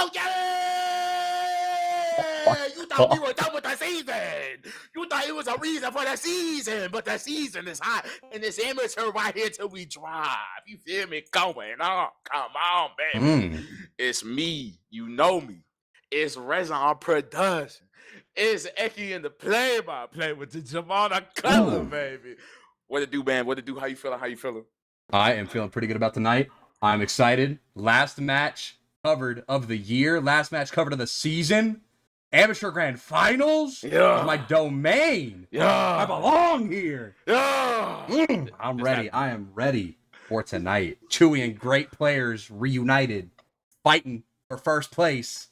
go, yeah! You thought we were done with the season. You thought it was a reason for the season, but the season is hot, and it's amateur right here till we drive. You feel me? Going on. Come on, baby. It's me. You know me. It's Reza on production. It's Eki in the play-by-play with the Jamana Color, baby. What it do, man? What it do? How you feeling? How you feeling? I am feeling pretty good about tonight. I'm excited. Last match covered of the year. Last match covered of the season. Amateur Grand Finals. Yeah. My domain. Yeah. I belong here. Yeah. I'm ready. I am ready for tonight. Chewie and great players reunited, fighting for first place.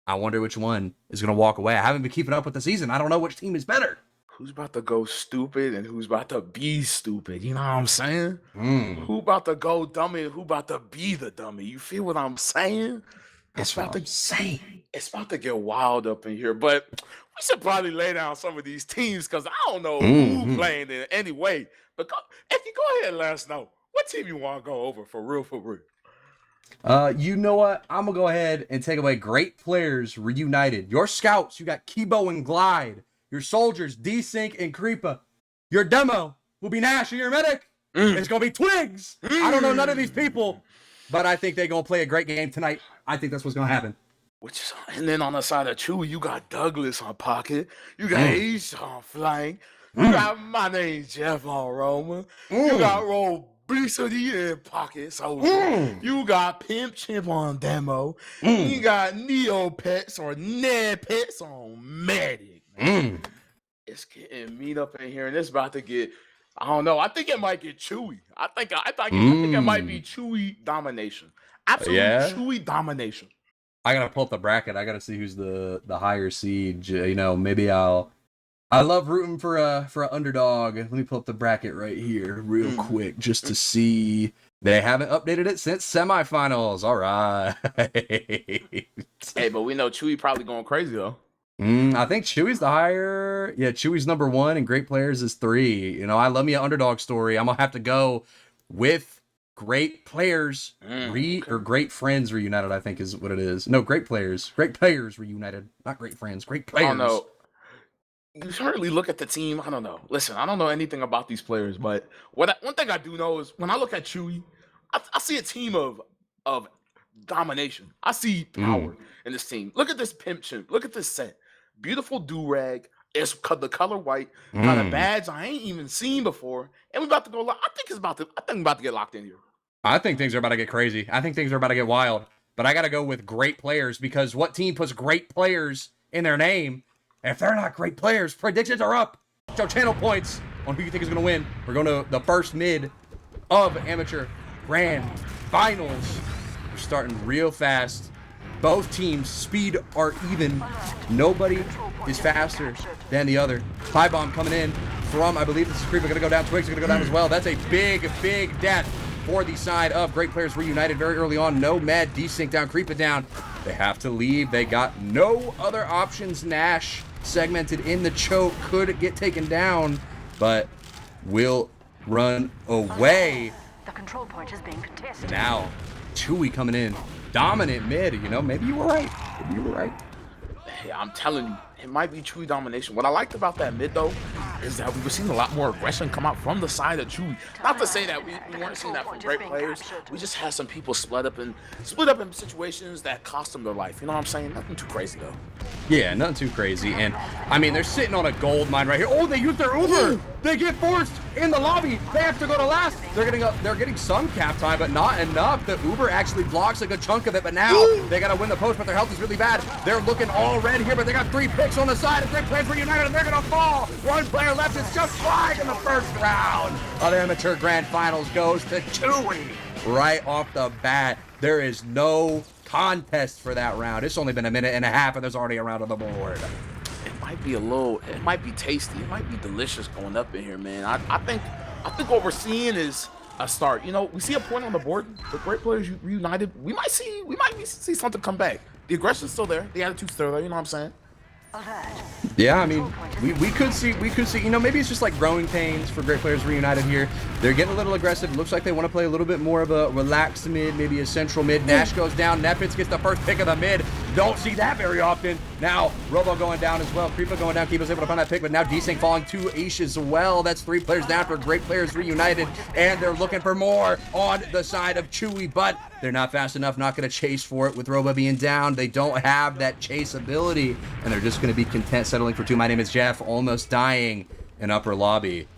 I wonder which one is going to walk away. I haven't been keeping up with the season. I don't know which team is better. Who's about to go stupid and who's about to be stupid? You know what I'm saying? Who about to go dummy and who about to be the dummy? You feel what I'm saying? That's what I'm saying. It's about to get wild up in here, but we should probably lay down some of these teams because I don't know who playing in any way. But go ahead and let us know. What team you want to go over for real, for real? You know what? I'm going to go ahead and take away great players reunited. Your scouts, you got Kibo and Glide. Your soldiers, Desync and Creepa. Your demo will be Nash and your medic. It's going to be Twigs. I don't know none of these people, but I think they're going to play a great game tonight. I think that's what's going to happen. And then on the side of Chewie, you got Douglas on pocket. You got Ace on flank. You got my name Jeff on Roma. You got Obesity in pocket. So you got Pimp Chimp on demo. You got Neopets or Nepets on Medic. It's getting meat up in here, and it's about to get. I don't know. I think it might get Chewy. I think it might be Chewy domination. Absolute Chewy domination. I gotta pull up the bracket. I gotta see who's the higher seed. You know, maybe I love rooting for a underdog. Let me pull up the bracket right here real quick just to see. They haven't updated it since semifinals. All right. Hey, but we know Chewy probably going crazy though. I think Chewy's the higher. Yeah, Chewy's number 1 and great players is 3. You know, I love me an underdog story. I'm gonna have to go with great players or great friends reunited, I think is what it is. No, great players reunited, not great friends, great players. I don't know. You certainly look at the team. I don't know. Listen, I don't know anything about these players, but one thing I do know is when I look at Chewy, I see a team of domination. I see power in this team. Look at this Pimp Chimp. Look at this set. Beautiful do-rag. It's the color white. Got a badge I ain't even seen before. And we about to go. I think we're about to get locked in here. I think things are about to get crazy. I think things are about to get wild. But I got to go with great players because what team puts great players in their name? If they're not great players, predictions are up. So channel points on who you think is going to win. We're going to the first mid of Amateur Grand Finals. We're starting real fast. Both teams' speed are even. Nobody is faster than the other. Pie bomb coming in from, I believe this is Creeper going to go down. Twigs are going to go down as well. That's a big death for the side of Great Players Reunited very early on. No Mad Desync down, Creeper down. They have to leave. They got no other options. Nash segmented in the choke. Could get taken down, but will run away. The control point is being contested. Now, Chewy coming in. Dominant mid, you know, maybe you were right. Hey, I'm telling you, it might be Chewy domination. What I liked about that mid, though, is that we were seeing a lot more aggression come out from the side of Chewy. Not to say that we weren't seeing that from great players. We just had some people split up in situations that cost them their life. You know what I'm saying? Nothing too crazy, though. Yeah, nothing too crazy. And, I mean, they're sitting on a gold mine right here. Oh, they used their Uber. They get forced in the lobby. They have to go to last. They're getting some cap time, but not enough. The Uber actually blocks a good chunk of it, but now they got to win the post, but their health is really bad. They're looking all red here, but they got 3 picks on the side. Great Players Reunited, and they're going to fall. 1 player left. It's just flag in the first round of the Amateur Grand Finals goes to Chewy. Right off the bat, there is no contest for that round. It's only been a minute and a half, and there's already a round on the board. It might be tasty. It might be delicious going up in here, man. I think what we're seeing is a start. You know, we see a point on the board. The Great Players Reunited. We might see something come back. The aggression's still there. The attitude's still there. You know what I'm saying? Yeah, I mean, we could see, you know, maybe it's just like growing pains for Great Players Reunited here. They're getting a little aggressive. It looks like they want to play a little bit more of a relaxed mid, maybe a central mid. Nash goes down. Nepitz gets the first pick of the mid. Don't see that very often. Now, Robo going down as well. Creepa going down. Keepa's able to find that pick, but now Desync falling to Aish as well. That's 3 players down for Great Players Reunited, and they're looking for more on the side of Chewie, but they're not fast enough, not going to chase for it with Robo being down. They don't have that chase ability, and they're just going to be content settling for 2. My name is Jeff, almost dying in upper lobby.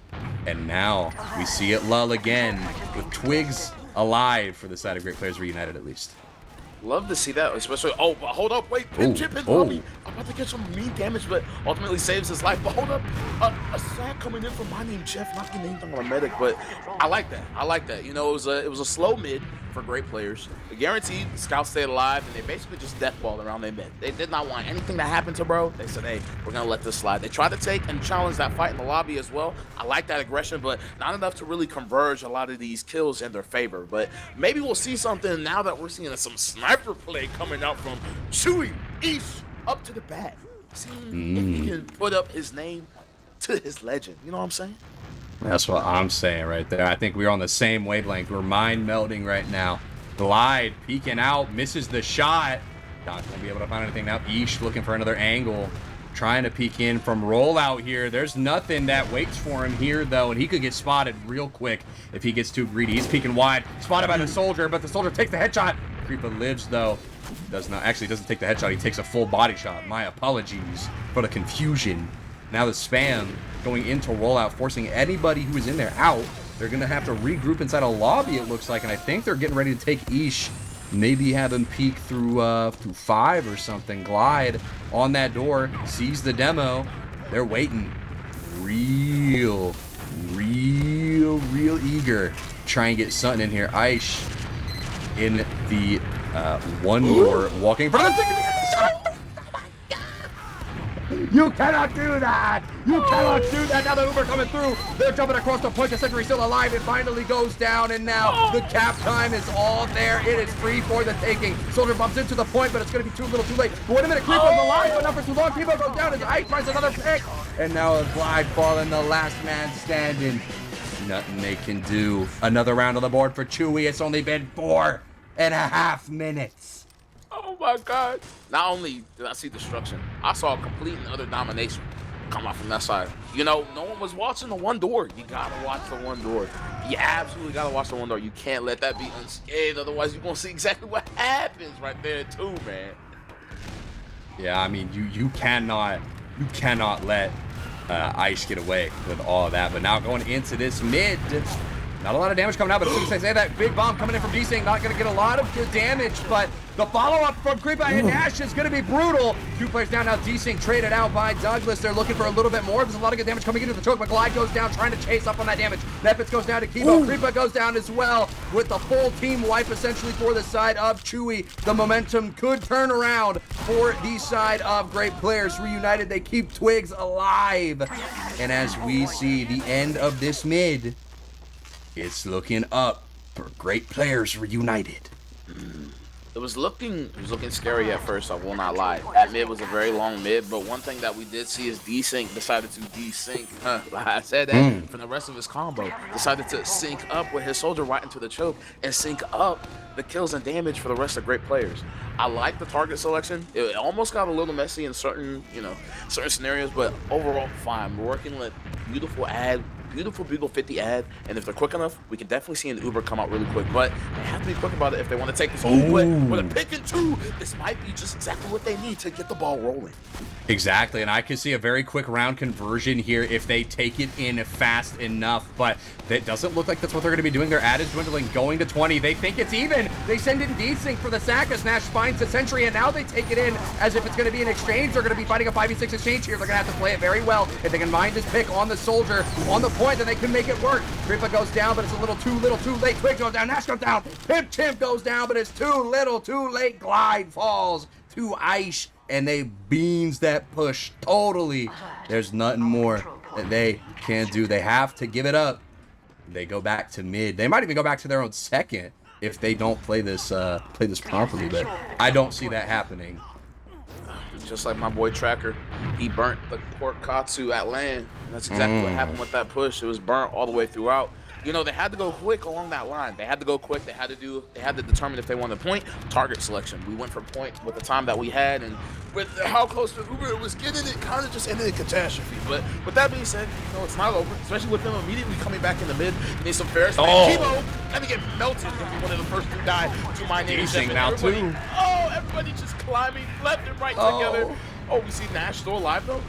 And now we see it lull again with Twigs alive for the side of Great Players Reunited at least. Love to see that, especially. Oh, but hold up, wait, pin chip his lobby. I'm about to get some mean damage, but ultimately saves his life. But hold up, a sack coming in from my name, Jeff, not getting anything on a medic, but I like that. I like that. You know, it was a slow mid for Great Players. Guaranteed scouts stayed alive, and they basically just deathballed around their mid. They did not want anything to happen to bro. They said, hey, we're gonna let this slide. They tried to take and challenge that fight in the lobby as well. I like that aggression, but not enough to really converge a lot of these kills in their favor. But maybe we'll see something now that we're seeing some sniper play coming out from Chewie East up to the bat. Seeing if he can put up his name to his legend. You know what I'm saying? That's what I'm saying right there. I think we're on the same wavelength. We're mind melding right now. Glide peeking out, misses the shot. Not gonna be able to find anything now. Ish looking for another angle, trying to peek in from rollout here. There's nothing that waits for him here though, and he could get spotted real quick if he gets too greedy. He's peeking wide, spotted by the soldier, but the soldier takes the headshot. Creepa lives though. Doesn't take the headshot. He takes a full body shot. My apologies for the confusion. Now the spam going into rollout, forcing anybody who is in there out. They're going to have to regroup inside a lobby, it looks like, and I think they're getting ready to take Ish. Maybe have him peek through 5 or something. Glide on that door, sees the demo. They're waiting. Real eager. Try and get something in here. Ish in the one door, walking in front of the You cannot do that! You cannot do that! Now the Uber coming through. They're jumping across the point. The sentry still alive. It finally goes down, and now the cap time is all there. It is free for the taking. Soldier bumps into the point, but it's going to be too little too late. But wait a minute. Creepa's alive, but not for too long. Creepa goes down as Ice finds another pick. And now a Glide falling, the last man standing. Nothing they can do. Another round on the board for Chewie. It's only been 4.5 minutes. Oh my God. Not only did I see destruction, I saw a complete and utter domination come out from that side. You know, no one was watching the one door. You gotta watch the one door. You absolutely gotta watch the one door. You can't let that be unscathed, otherwise you're gonna see exactly what happens right there too, man. Yeah, I mean, you cannot let Ice get away with all of that. But now going into this mid, it's not a lot of damage coming out, but as soon as I say that, big bomb coming in from Desync, not going to get a lot of good damage, but the follow-up from Creepa and Nash is going to be brutal. 2 players down now. Desync traded out by Douglas. They're looking for a little bit more. There's a lot of good damage coming into the choke, but Glide goes down, trying to chase up on that damage. Nepitz goes down to Kibo. Creepa goes down as well with the full team wipe essentially for the side of Chewie. The momentum could turn around for the side of Great Players Reunited. They keep Twigs alive. And as we see the end of this mid, it's looking up for Great Players Reunited. It was looking scary at first, I will not lie. That mid was a very long mid, but one thing that we did see is Desync decided to desync. I said that from the rest of his combo. Decided to sync up with his soldier right into the choke and sync up the kills and damage for the rest of Great Players. I like the target selection. It almost got a little messy in certain scenarios, but overall fine. We're working with beautiful Bugle 50 ad, and if they're quick enough, we can definitely see an Uber come out really quick, but they have to be quick about it if they want to take this whole play. With a pick and 2, this might be just exactly what they need to get the ball rolling. Exactly, and I can see a very quick round conversion here if they take it in fast enough, but it doesn't look like that's what they're going to be doing. Their ad is dwindling, going to 20. They think it's even. They send in Desync for the sack as Nash finds the sentry, and now they take it in as if it's going to be an exchange. They're going to be fighting a 5v6 exchange here. They're going to have to play it very well. If they can mind this pick on the soldier, on the point, then they can make it work. Creepa goes down, but it's a little too late. Quick goes down, Nash goes down, Pimp Chimp goes down, but it's too little, too late. Glide falls to Ice, and they beans that push totally. There's nothing more that they can do. They have to give it up. They go back to mid. They might even go back to their own second if they don't play this properly, but I don't see that happening. just like my boy Tracker, he burnt the pork katsu at land. And that's exactly what happened with that push. It was burnt all the way throughout. You know, they had to go quick along that line. They had to go quick. They had to determine if they wanted point. Target selection. We went for point with the time that we had, and with how close the Uber was getting, it kind of just ended in catastrophe. But with that being said, you know, it's not over, especially with them immediately coming back in the mid. You need some fair space. Kimo had to get melted to be one of the first to die to my name. Now too. Oh, everybody just climbing left and right together. Oh, we see Nash still alive though.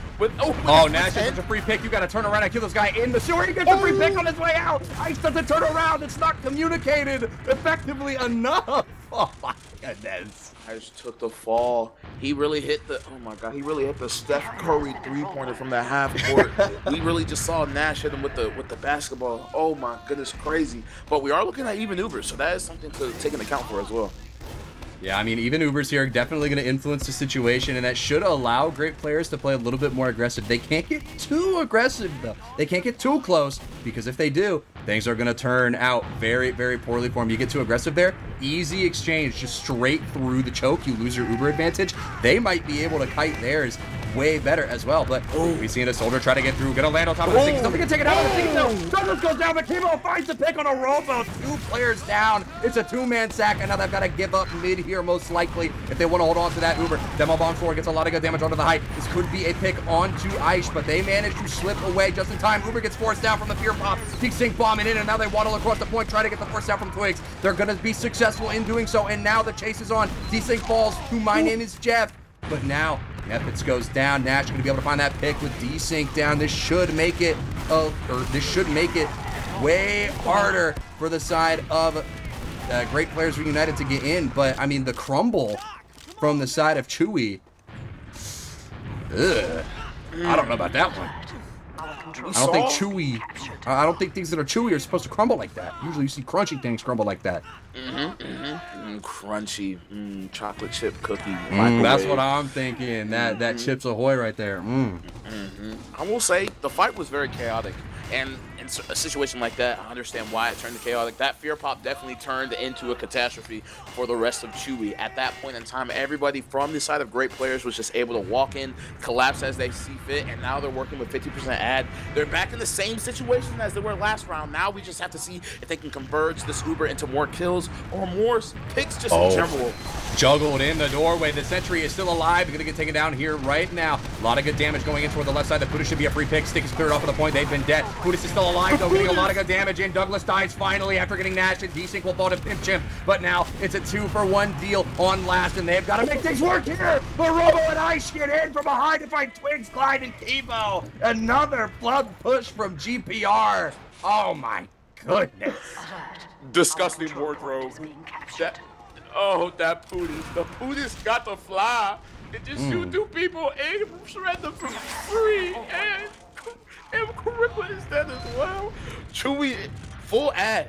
Nash gets a free pick. You got to turn around and kill this guy in the sewer. He gets a free pick on his way out. Ice doesn't turn around. It's not communicated effectively enough. Oh my goodness. Ice took the fall. He really hit the. Oh my God. He really hit the Steph Curry 3-pointer from the half court. We really just saw Nash hit him with the basketball. Oh my goodness, crazy. But we are looking at even Ubers, so that is something to take into account for as well. Yeah, I mean, even Ubers here are definitely going to influence the situation, and that should allow great players to play a little bit more aggressive. They can't get too aggressive, though. They can't get too close, because if they do, things are going to turn out very, very poorly for them. You get too aggressive there, easy exchange, just straight through the choke. You lose your Uber advantage. They might be able to kite theirs way better as well, but we've seen a soldier try to get through, gonna land on top of the thing. Something can take it out of the thing, though. Douglas goes down, but Kimo finds the pick on a rowboat. 2 players down. It's a 2-man sack, and now they've got to give up mid here, most likely, if they want to hold on to that Uber. Demo bomb forward gets a lot of good damage onto the height. This could be a pick onto Ice, but they manage to slip away just in time. Uber gets forced down from the fear pop. Sync bombing in, and now they waddle across the point, trying to get the force down from Twigs. They're gonna be successful in doing so, and now the chase is on. Desync falls to my name is Jeff, but now Methods goes down. Nash going to be able to find that pick with desync down. This should make it way harder for the side of Great Players Reunited to get in. But I mean, the crumble from the side of Chewie. Ugh. I don't know about that one. I don't think things that are chewy are supposed to crumble like that. Usually you see crunchy things crumble like that. Crunchy, chocolate chip cookie. That's what I'm thinking. That Chips Ahoy right there. I will say the fight was very chaotic. And in a situation like that, I understand why it turned to chaotic. That fear pop definitely turned into a catastrophe for the rest of Chewie. At that point in time, everybody from the side of Great Players was just able to walk in, collapse as they see fit, and now they're working with 50% ad. They're back in the same situation as they were last round. Now we just have to see if they can converge this Uber into more kills or more picks just in general. Juggled in the doorway. The sentry is still alive. Going to get taken down here right now. A lot of good damage going in toward the left side. The Puzza should be a free pick. Stick is cleared off of the point. They've been dead. Puzza is still alive, though, getting a lot of good damage in. Douglas dies finally after getting Nash, and Desync will fall to Pimp Chimp. But now it's a 2-for-1 deal on last, and they've got to make things work here. But Robo and Ice get in from behind to find Twigs, Clyde, and Kibo. Another blood push from GPR. Oh, my goodness. Disgusting wardrobe. That Pudis. The Pudis got to fly and just shoot 2 people and shred them for free. And Krippa is dead as well. Chewie, full ad,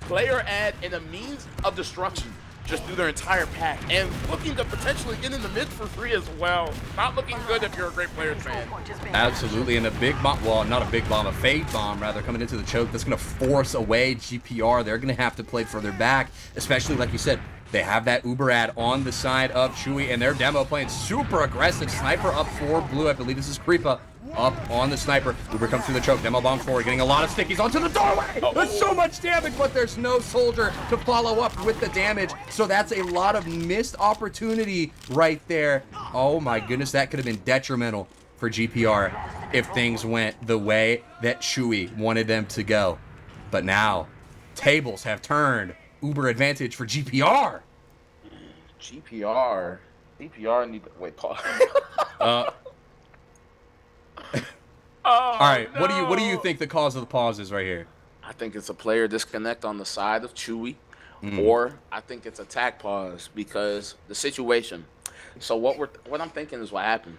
player ad, and a means of destruction just through their entire pack. And looking to potentially get in the mid for free as well. Not looking good if you're a Great Players fan. Absolutely, and a big bomb, well, not a big bomb, a fade bomb, rather, coming into the choke. That's going to force away GPR. They're going to have to play further back, especially, like you said, they have that Uber ad on the side of Chewie, and their demo playing super aggressive. Sniper up for blue. I believe this is Krippa up on the sniper. Uber comes through the choke. Demo bomb forward, getting a lot of stickies onto the doorway. There's so much damage, but there's no soldier to follow up with the damage. So that's a lot of missed opportunity right there. Oh my goodness, that could have been detrimental for GPR if things went the way that Chewie wanted them to go. But now, tables have turned. Uber advantage for GPR. GPR need to wait. Pause. All right, no. What do you think the cause of the pause is right here? I think it's a player disconnect on the side of Chewie, or I think it's a tack pause because the situation. So what I'm thinking is what happened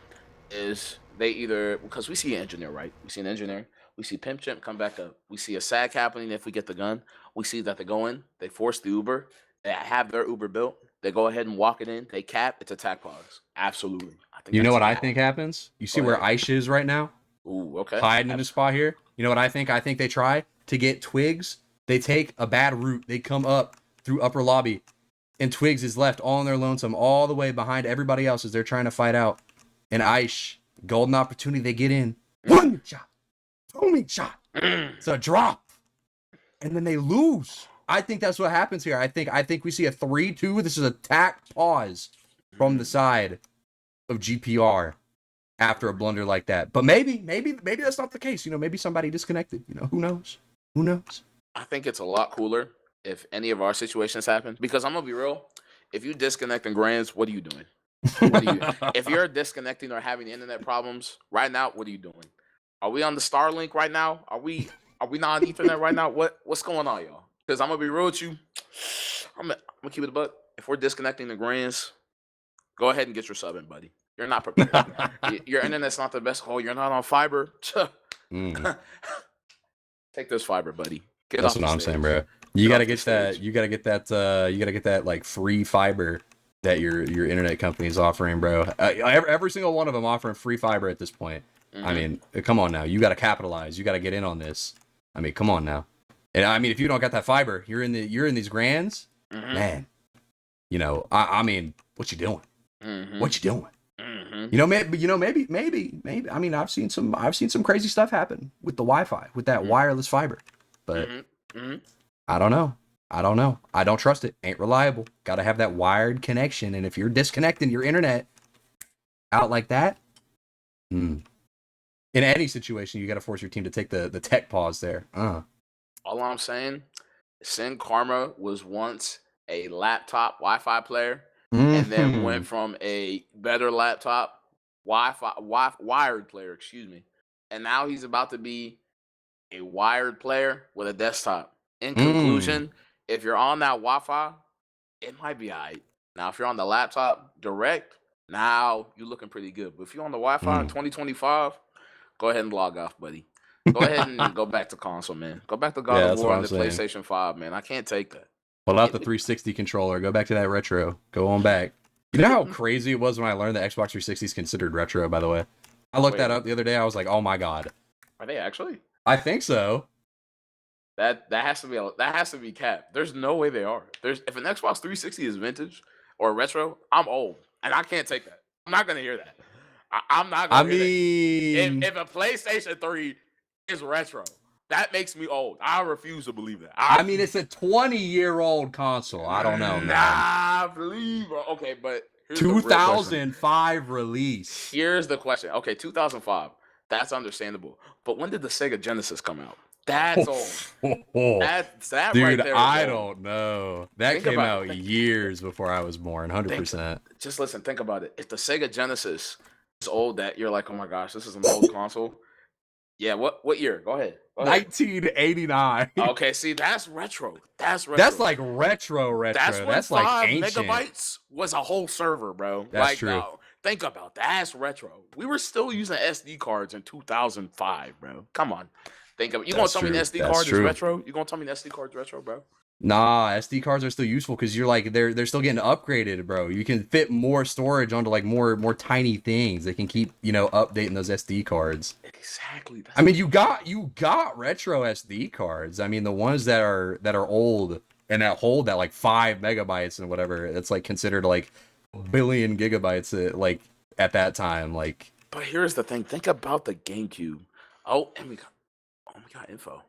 is they either, because we see an engineer, right? We see an engineer. We see Pimp Chimp come back up. We see a sag happening if we get the gun. We see that they go in, they force the Uber, they have their Uber built, they go ahead and walk it in, they cap, it's a tack pause. Absolutely. You know what I think happens? You see where Ice is right now? Ooh, okay. Hiding in the spot here. You know what I think? I think they try to get Twigs. They take a bad route. They come up through upper lobby, and Twigs is left all on their lonesome, all the way behind everybody else as they're trying to fight out. and Aish, golden opportunity, they get in. One shot. Only shot. It's a drop. And then they lose. I think that's what happens here. I think we see a 3-2. This is a tack pause from the side of GPR after a blunder like that. But maybe that's not the case. Maybe somebody disconnected. Who knows? Who knows? I think it's a lot cooler if any of our situations happen. Because I'm gonna be real. If you disconnect in grands, what are you doing? If you're disconnecting or having internet problems right now, what are you doing? Are we on the Starlink right now? Are we not on Ethernet right now? What's going on, y'all? Because I'm gonna be real with you. I'm gonna keep it a buck. If we're disconnecting the grands, go ahead and get your sub in, buddy. You're not prepared. Your internet's not the best. Oh, you're not on fiber. Take this fiber, buddy. That's what I'm saying, bro. You gotta get that. You gotta get that like free fiber that your internet company is offering, bro. Every single one of them offering free fiber at this point. I mean, come on now. You got to capitalize. You got to get in on this. I mean, come on now. And I mean, if you don't got that fiber, you're in these grands, man. I mean, what you doing? What you doing? Maybe. I mean, I've seen some crazy stuff happen with the Wi-Fi, with that wireless fiber. But I don't know. I don't trust it. Ain't reliable. Got to have that wired connection. And if you're disconnecting your internet out like that, in any situation, you got to force your team to take the tech pause there. All I'm saying, Sin Karma was once a laptop Wi-Fi player, and then went from a better laptop wired player, excuse me, and now he's about to be a wired player with a desktop. In conclusion, if you're on that Wi-Fi, it might be alright. Now, if you're on the laptop direct, now you're looking pretty good. But if you're on the Wi-Fi in 2025. Go ahead and log off, buddy. Go ahead and go back to console, man. Go back to God of War and the PlayStation 5, man. I can't take that. Pull out the 360 controller. Go back to that retro. Go on back. You know how crazy it was when I learned that Xbox 360 is considered retro, by the way? I looked that up the other day. I was like, oh my God. Are they actually? I think so. That has to be capped. There's no way they are. If an Xbox 360 is vintage or retro, I'm old. And I can't take that. I'm not gonna hear that. I'm not gonna hear that. If a PlayStation 3 is retro, that makes me old. I refuse to believe that. I mean, it's a 20-year-old console. I don't know, man. Nah, believe. Okay, but 2005 release. Here's the question. Okay, 2005. That's understandable. But when did the Sega Genesis come out? That's old. That dude, right there. I don't know. That came out years before I was born. 100%. Just listen. Think about it. If the Sega Genesis is old, that you're like, oh my gosh, this is an old console. Yeah. What year? Go ahead. 1989. Okay. See, that's retro. That's like retro. That's like 5 ancient. megabytes was a whole server, bro. That's true. Think about that. That's retro. We were still using SD cards in 2005, bro. Come on. Think of it. You gonna tell me an SD card is retro? You gonna tell me an SD card's retro, bro? Nah, SD cards are still useful because you're like they're still getting upgraded, bro. You can fit more storage onto like more tiny things. They can keep updating those SD cards. Exactly. I mean, you got retro SD cards. I mean, the ones that are old and that hold that like 5 megabytes and whatever. It's like considered like a billion gigabytes like at that time. Like, but here's the thing. Think about the GameCube. Oh, and we got info.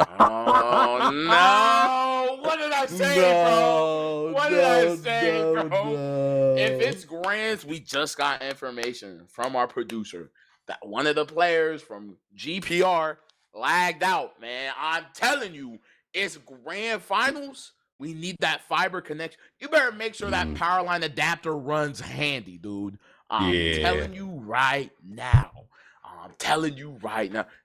Oh no! What did I say, bro? What did I say, bro? No. If it's grands, we just got information from our producer that one of the players from GPR lagged out, man. I'm telling you, it's grand finals. We need that fiber connection. You better make sure that power line adapter runs handy, dude. I'm telling you right now.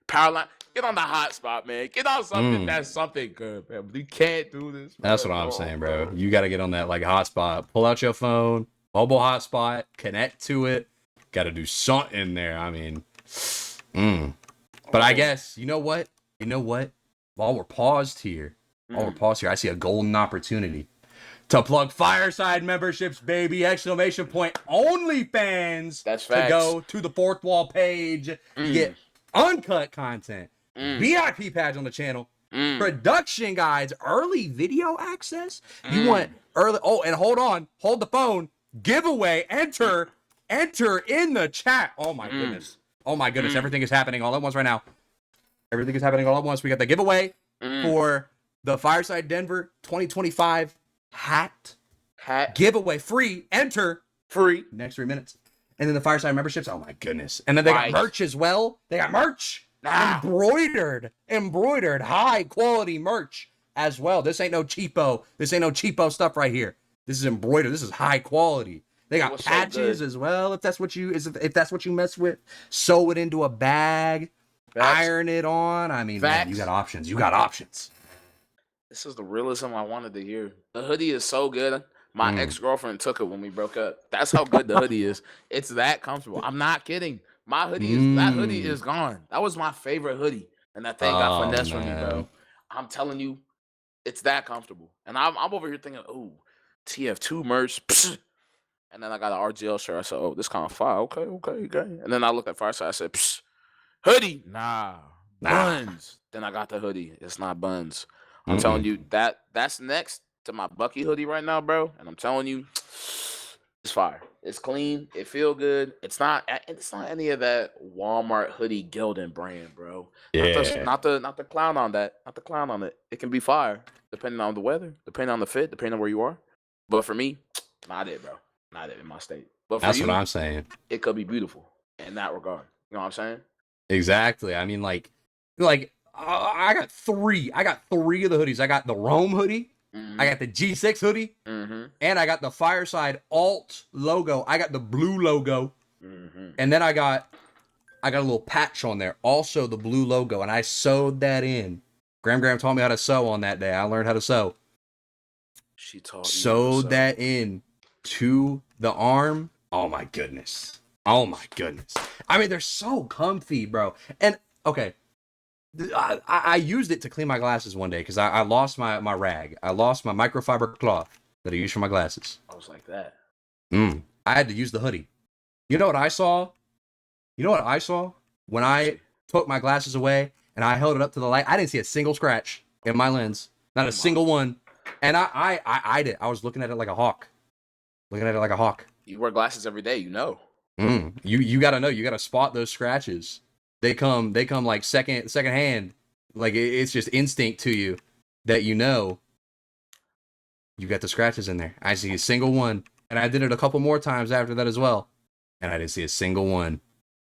Power line, get on the hotspot, man. Get on something that's something good, man. We can't do this. Bro. That's what I'm saying, bro. You got to get on that like hotspot. Pull out your phone, mobile hotspot, connect to it. Got to do something there. I mean, but I guess you know what? While we're paused here, I see a golden opportunity to plug Fireside memberships, baby! Exclamation point! OnlyFans. That's facts. To go to the Fourthwall page. You get uncut content, VIP badge on the channel, Production guides, early video access. You want early? Oh, and hold the phone. Giveaway. Enter in the chat. Oh my goodness. Oh my goodness. Everything is happening all at once right now. Everything is happening all at once. We got the giveaway for the Fireside Denver 2025 hat giveaway. Free. Enter. Free. Next 3 minutes. And then the Fireside memberships. Oh my goodness. And then they got merch as well. They got merch. Embroidered high quality merch as well. This ain't no cheapo stuff right here. This is embroidered. This is high quality. They got patches as well. If that's what you mess with, sew it into a bag, iron it on. I mean, man, you got options. This is the realism I wanted to hear. The hoodie is so good. My ex-girlfriend took it when we broke up. That's how good the hoodie is. It's that comfortable. I'm not kidding. That hoodie is gone. That was my favorite hoodie, and that thing got finessed from me, bro. I'm telling you, it's that comfortable. And I'm over here thinking, oh, TF2 merch, psh. And then I got an RGL shirt. I said, oh, this kind of fire. Okay. And then I looked at Fireside. I said, psh, hoodie, nah, buns. Then I got the hoodie. It's not buns. I'm telling you that's next to my Bucky hoodie right now, bro. And I'm telling you, it's fire. It's clean. It feel good. It's not any of that Walmart hoodie Gildan brand, bro. Yeah. Not the clown on that. Not the clown on it. It can be fire depending on the weather, depending on the fit, depending on where you are. But for me, not it, bro. Not it in my state. But for that's you, what I'm saying. It could be beautiful in that regard. You know what I'm saying? Exactly. I mean, like I got three. I got three of the hoodies. I got the Rome hoodie. I got the G6 hoodie, and I got the Fireside Alt logo. I got the blue logo, and then I got a little patch on there, also the blue logo, and I sewed that in. Graham taught me how to sew on that day. I learned how to sew. She taught me. Sewed that in to the arm. Oh my goodness. I mean, they're so comfy, bro. And okay. I used it to clean my glasses one day because I lost my rag. I lost my microfiber cloth that I use for my glasses. I was like that. I had to use the hoodie. You know what I saw? When I took my glasses away and I held it up to the light? I didn't see a single scratch in my lens. Not a single one. And I eyed it. I was looking at it like a hawk. You wear glasses every day, you know. You gotta know. You gotta spot those scratches. They come like second hand. Like it's just instinct to you that you know you got the scratches in there. I see a single one, and I did it a couple more times after that as well, and I didn't see a single one.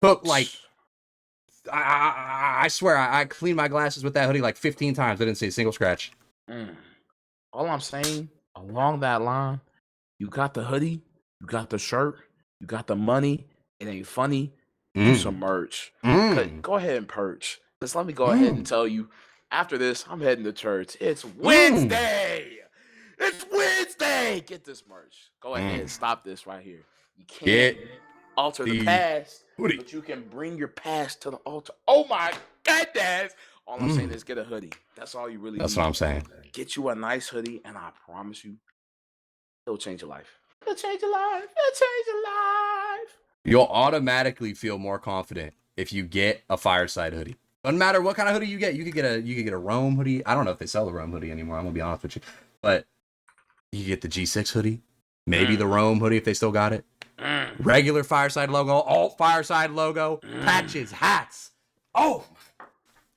But like, I swear I cleaned my glasses with that hoodie like 15 times. I didn't see a single scratch. All I'm saying along that line, you got the hoodie, you got the shirt, you got the money. It ain't funny. Do some merch. Go ahead and purge. Just let me go ahead and tell you, after this, I'm heading to church. It's Wednesday. It's Wednesday. Get this merch. Go ahead and stop this right here. You can't alter the past, but you can bring your past to the altar. Oh my goodness. All I'm saying is get a hoodie. That's all you really need. That's what I'm saying. Get you a nice hoodie, and I promise you, it'll change your life. It'll change your life. You'll automatically feel more confident if you get a Fireside hoodie. Doesn't matter what kind of hoodie you get. You could get a Rome hoodie. I don't know if they sell the Rome hoodie anymore. I'm gonna be honest with you, but you get the G6 hoodie, maybe the Rome hoodie if they still got it. Regular Fireside logo, alt Fireside logo, patches, hats. Oh my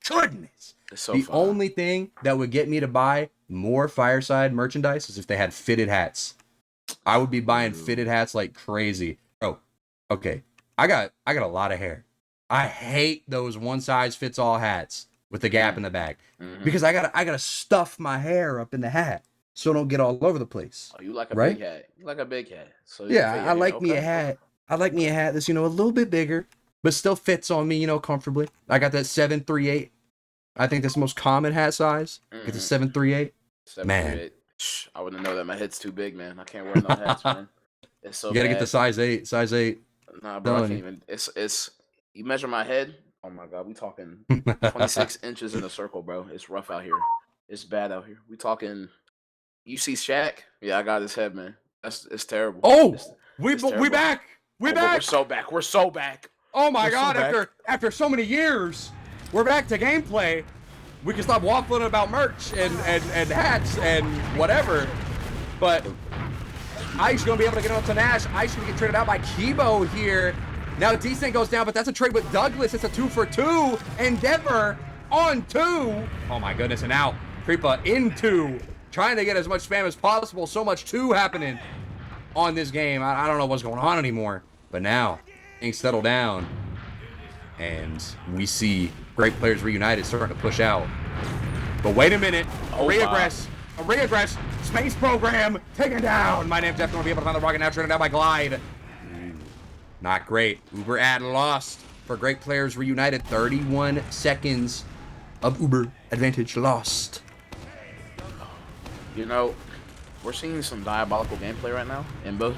goodness! So the only thing that would get me to buy more Fireside merchandise is if they had fitted hats. I would be buying fitted hats like crazy. Okay, I got a lot of hair. I hate those one size fits all hats with the gap in the back because I gotta stuff my hair up in the hat so it don't get all over the place. Oh, you like a big hat? You like a big hat? So yeah, I like me a hat. I like me a hat that's a little bit bigger but still fits on me comfortably. I got that 738. I think that's the most common hat size. Get the 738. Man, I wouldn't know that my head's too big, man. I can't wear no hats, man. It's so. You gotta get the size 8. Size 8. Nah, bro, I can't even. It's. You measure my head. Oh my god, we talking 26 inches in a circle, bro. It's rough out here. It's bad out here. We talking. You see Shaq? Yeah, I got his head, man. It's terrible. Oh, we back. We're back. We're so back. Oh my god! After so many years, we're back to gameplay. we can stop waffling about merch and hats and whatever. But Ice gonna be able to get on to Nash. Ice gonna get traded out by Kibo here. Now Decent goes down, but that's a trade with Douglas. It's a 2-for-2. Endeavor on 2. Oh my goodness, and now Creepa into trying to get as much spam as possible. So much 2 happening on this game. I don't know what's going on anymore. But now things settle down. And we see Great Players Reunited starting to push out. But wait a minute. A reaggress. Space program taken down. My name's Jeff. Going to be able to find the rocket now. Turned down by Glide. Not great. Uber ad lost for Great Players Reunited. 31 seconds of Uber advantage lost. You know, we're seeing some diabolical gameplay right now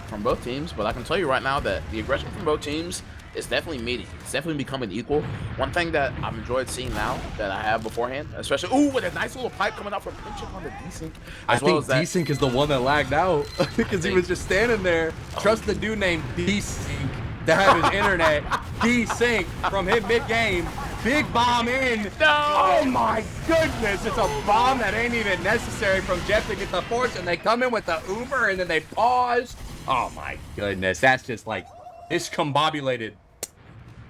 from both teams, but I can tell you right now that the aggression from both teams is definitely meeting. It's definitely becoming equal. One thing that I've enjoyed seeing now that I have beforehand, especially, with a nice little pipe coming out from Plinko on the desync. I think desync is the one that lagged out because he was just standing there. Trust the dude named desync to have his internet desync from him mid-game. Big bomb in. No! Oh my goodness. It's a bomb that ain't even necessary from Jeff to get the force, and they come in with the Uber and then they pause. Oh my goodness. That's just like discombobulated.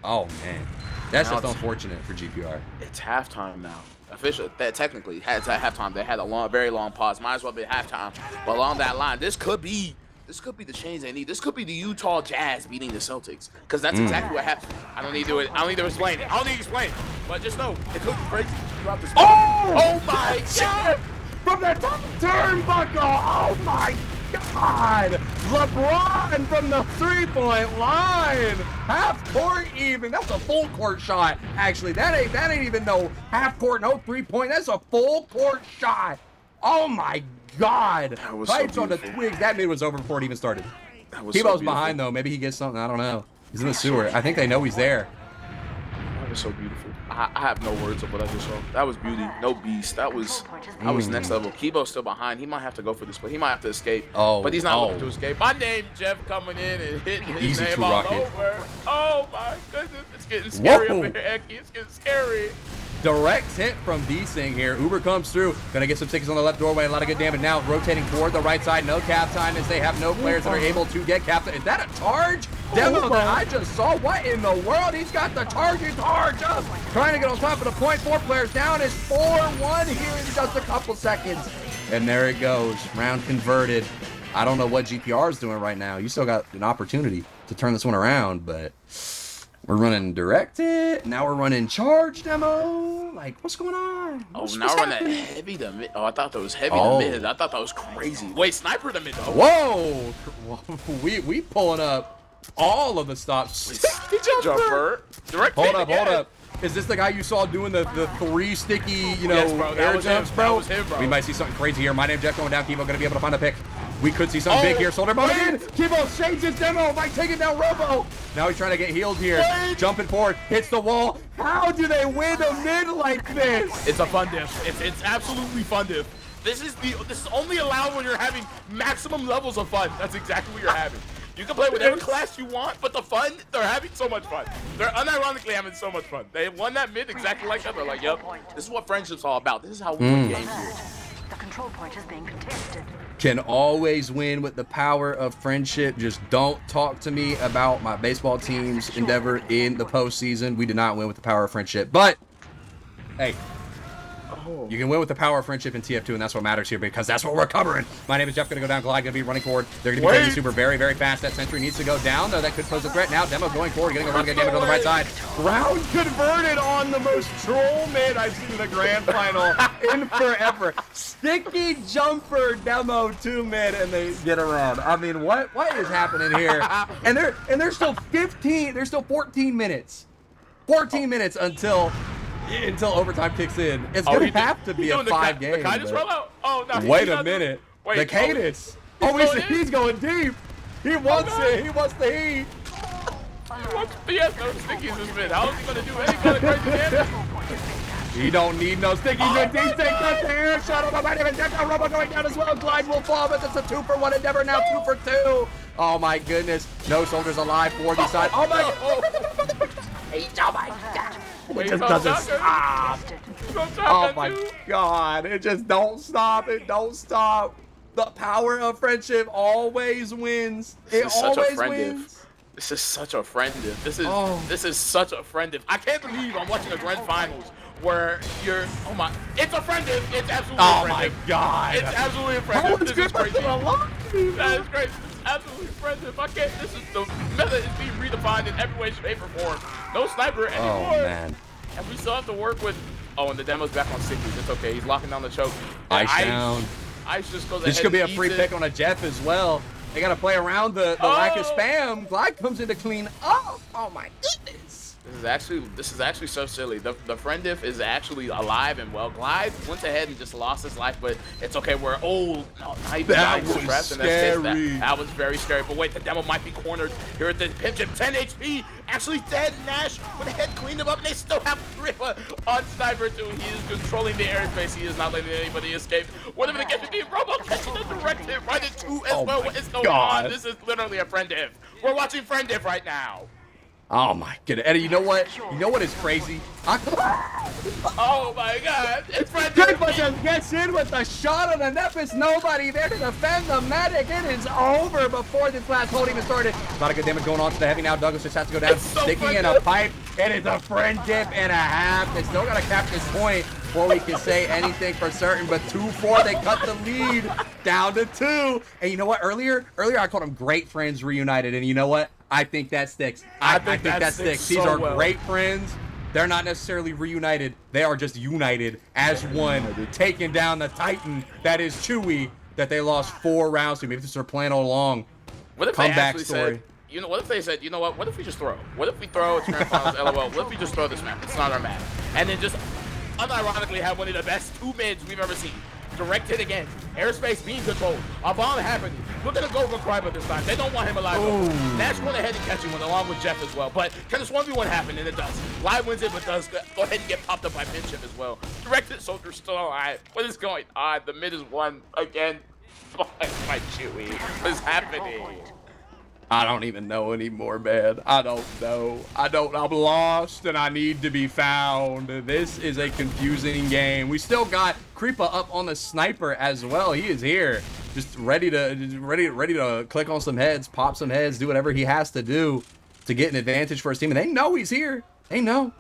Oh man. That's just unfortunate for GPR. It's halftime now. Officially, technically, it's at halftime. They had a very long pause. Might as well be halftime. But along that line, this could be the change they need. This could be the Utah Jazz beating the Celtics, because that's exactly what happened. I don't need to explain it. But just know it could be crazy throughout this. Oh my God! From the top turnbuckle! Oh my God! LeBron from the 3-point line! Half court even. That's a full court shot. Actually, that ain't even no half court, no 3-point. That's a full court shot. Oh my God! That was Pipes so on the beautiful. twigs. That mid was over before it even started. That was Kibo's so behind beautiful. though. Maybe he gets something. I don't know. He's in the sewer. I think they know he's there. That was so beautiful. I have no words of what I just saw. That was beauty. No beast. That was next level. Kibo's still behind. He might have to go for this, but he might have to escape. Oh, but he's not looking to escape. My name, Jeff, coming in and hitting his Easy name to all rocket. over. Oh my goodness, it's getting scary Whoa. up here, Eki. It's getting scary. Direct hit from D-Sing here. Uber comes through. Gonna get some tickets on the left doorway. A lot of good damage now. Rotating toward the right side. No cap time as they have no players that are able to get cap. Is that a charge? Demo that I just saw. What in the world? He's got the charge up. Trying to get on top of the point. 4 players down. Is 4-1 here in just a couple seconds. And there it goes. Round converted. I don't know what GPR is doing right now. You still got an opportunity to turn this one around, but we're running directed. Now we're running charge demo. Like, what's going on? Now we're running that heavy to mid. Oh, I thought that was heavy to mid. I thought that was crazy. Wait, sniper to mid though. Whoa! We pulling up all of the stops. Jumper. Direct Hold hit up. again. Is this the guy you saw doing the 3 sticky, Yes, bro. That air was jumps, him. bro? That was him, bro. We might see something crazy here. My name's Jeff going down. Kibo gonna be able to find a pick. We could see something big here. Shoulder bomb in. Kibo shades his demo by taking down Robo. Now he's trying to get healed here. Jumping forward. Hits the wall. How do they win a mid like this? It's a fun diff. It's absolutely fun diff. This is only allowed when you're having maximum levels of fun. That's exactly what you're having. You can play whatever class you want, but they're having so much fun. They're unironically having so much fun. They won that mid exactly like that. They're like, yep, this is what friendship's all about. This is how we win games here. The control point is being contested. Can always win with the power of friendship. Just don't talk to me about my baseball team's endeavor in the postseason. We did not win with the power of friendship, but hey, you can win with the power of friendship in TF2, and that's what matters here because that's what we're covering. My name is Jeff. Gonna go down. Glide gonna be running forward. They're gonna be playing the super very, very fast. That sentry needs to go down, though. That could pose a threat. Now Demo going forward, getting a lot of good damage on the right side. Round converted on the most troll mid I've seen in the grand final in forever. Sticky jumper Demo 2 mid, and they get around. I mean, what is happening here? And they're still 15. There's still 14 minutes. 14 minutes until overtime kicks in. It's gonna have to be a 5 game. The Cadence rollout? Oh no. Wait a minute. Wait, the cadence. He's going deep. He wants it. He wants the heat. He has no stickies this mid. How is he gonna do any kind of crazy damage? He don't need no stickies. Good DC cuts the air shot on the right of his deck. Robo going down as well. Glide will fall, but it's a 2-for-1 endeavor now. 2-for-2. Oh my goodness. No soldiers alive for the side. Oh my god. Oh my god. Wait, It just doesn't stop. gonna Oh top my that too. God! It just don't stop. It don't stop. The power of friendship always wins. This It is such a always friend if. wins. This is such a friend if. Oh. This is such a friend if. I can't believe I'm watching the grand finals where you're. Oh my! It's a friend if. It's absolutely a Oh friend my if. God! It's absolutely a friend How if. much This is good crazy. alive? That is crazy. This is absolutely a friend if. I can't. This is the method is being redefined in every way, shape, or form. No sniper anymore. Oh man! And we still have to work with. Oh, and the demo's back on 60s. It's okay. He's locking down the choke. Ice down. Ice just goes This ahead could be a and free eats pick it. on a Jeff as well. They got to play around the lack of Oh. spam. Glide comes in to clean up. Oh my goodness. This is actually so silly. The friend diff is actually alive and well. Glide went ahead and just lost his life, but it's okay. We're old. No, not even That dying to was Trev, and that's scary. that was very scary. But wait, the demo might be cornered here at the pinch him. 10 HP. Actually dead. Nash went ahead, cleaned him up, and they still have Rippa on Sniper 2. He is controlling the airspace. He is not letting anybody escape. What if it gets to be Robo catching the direct hit right into as well? What is going God. on? This is literally a friend diff. We're watching friend diff right now. Oh my goodness. Eddie, you know what? You know what is crazy? Oh my God! It's friend Piika diff. just gets in with a shot on the net. There's nobody there to defend the medic. It is over before this last hold even started. A lot of good damage going on to the heavy now. Douglas just has to go down. It's so Sticking in friend a dip. pipe. It is a friend dip and a half. They still got to cap this point before we can say anything for certain. But 2-4, they cut the lead down to 2. And you know what? Earlier I called them great friends reunited. And you know what? I think that sticks. I think that sticks. These so are well. great friends. They're not necessarily reunited. They are just united as one, taking down the Titan that is Chewie that they lost 4 rounds to. Maybe this is their plan all along. What if they Comeback actually story. said, you know, what if they said, you know what if we just throw? What if we throw? It's Grand Finals, LOL. What if we just throw this map? It's not our map. And then just unironically have one of the best 2 mids we've ever seen. Direct hit again. Airspace being controlled. A bomb happening. We're going to go for Kryber this time. They don't want him alive. Nash went ahead and catching one along with Jeff as well. But can this 1v1 happen? And it does. Live wins it, but does go ahead and get popped up by Pinchip as well. Direct hit, Soldier still alive. What is going on? The mid is won again by Chewie. What is happening? I don't even know anymore, man. I don't know. I'm lost and I need to be found. This is a confusing game. We still got Creepa up on the sniper as well. He is here. Just ready to click on some heads, pop some heads, do whatever he has to do to get an advantage for his team. And they know he's here. They know.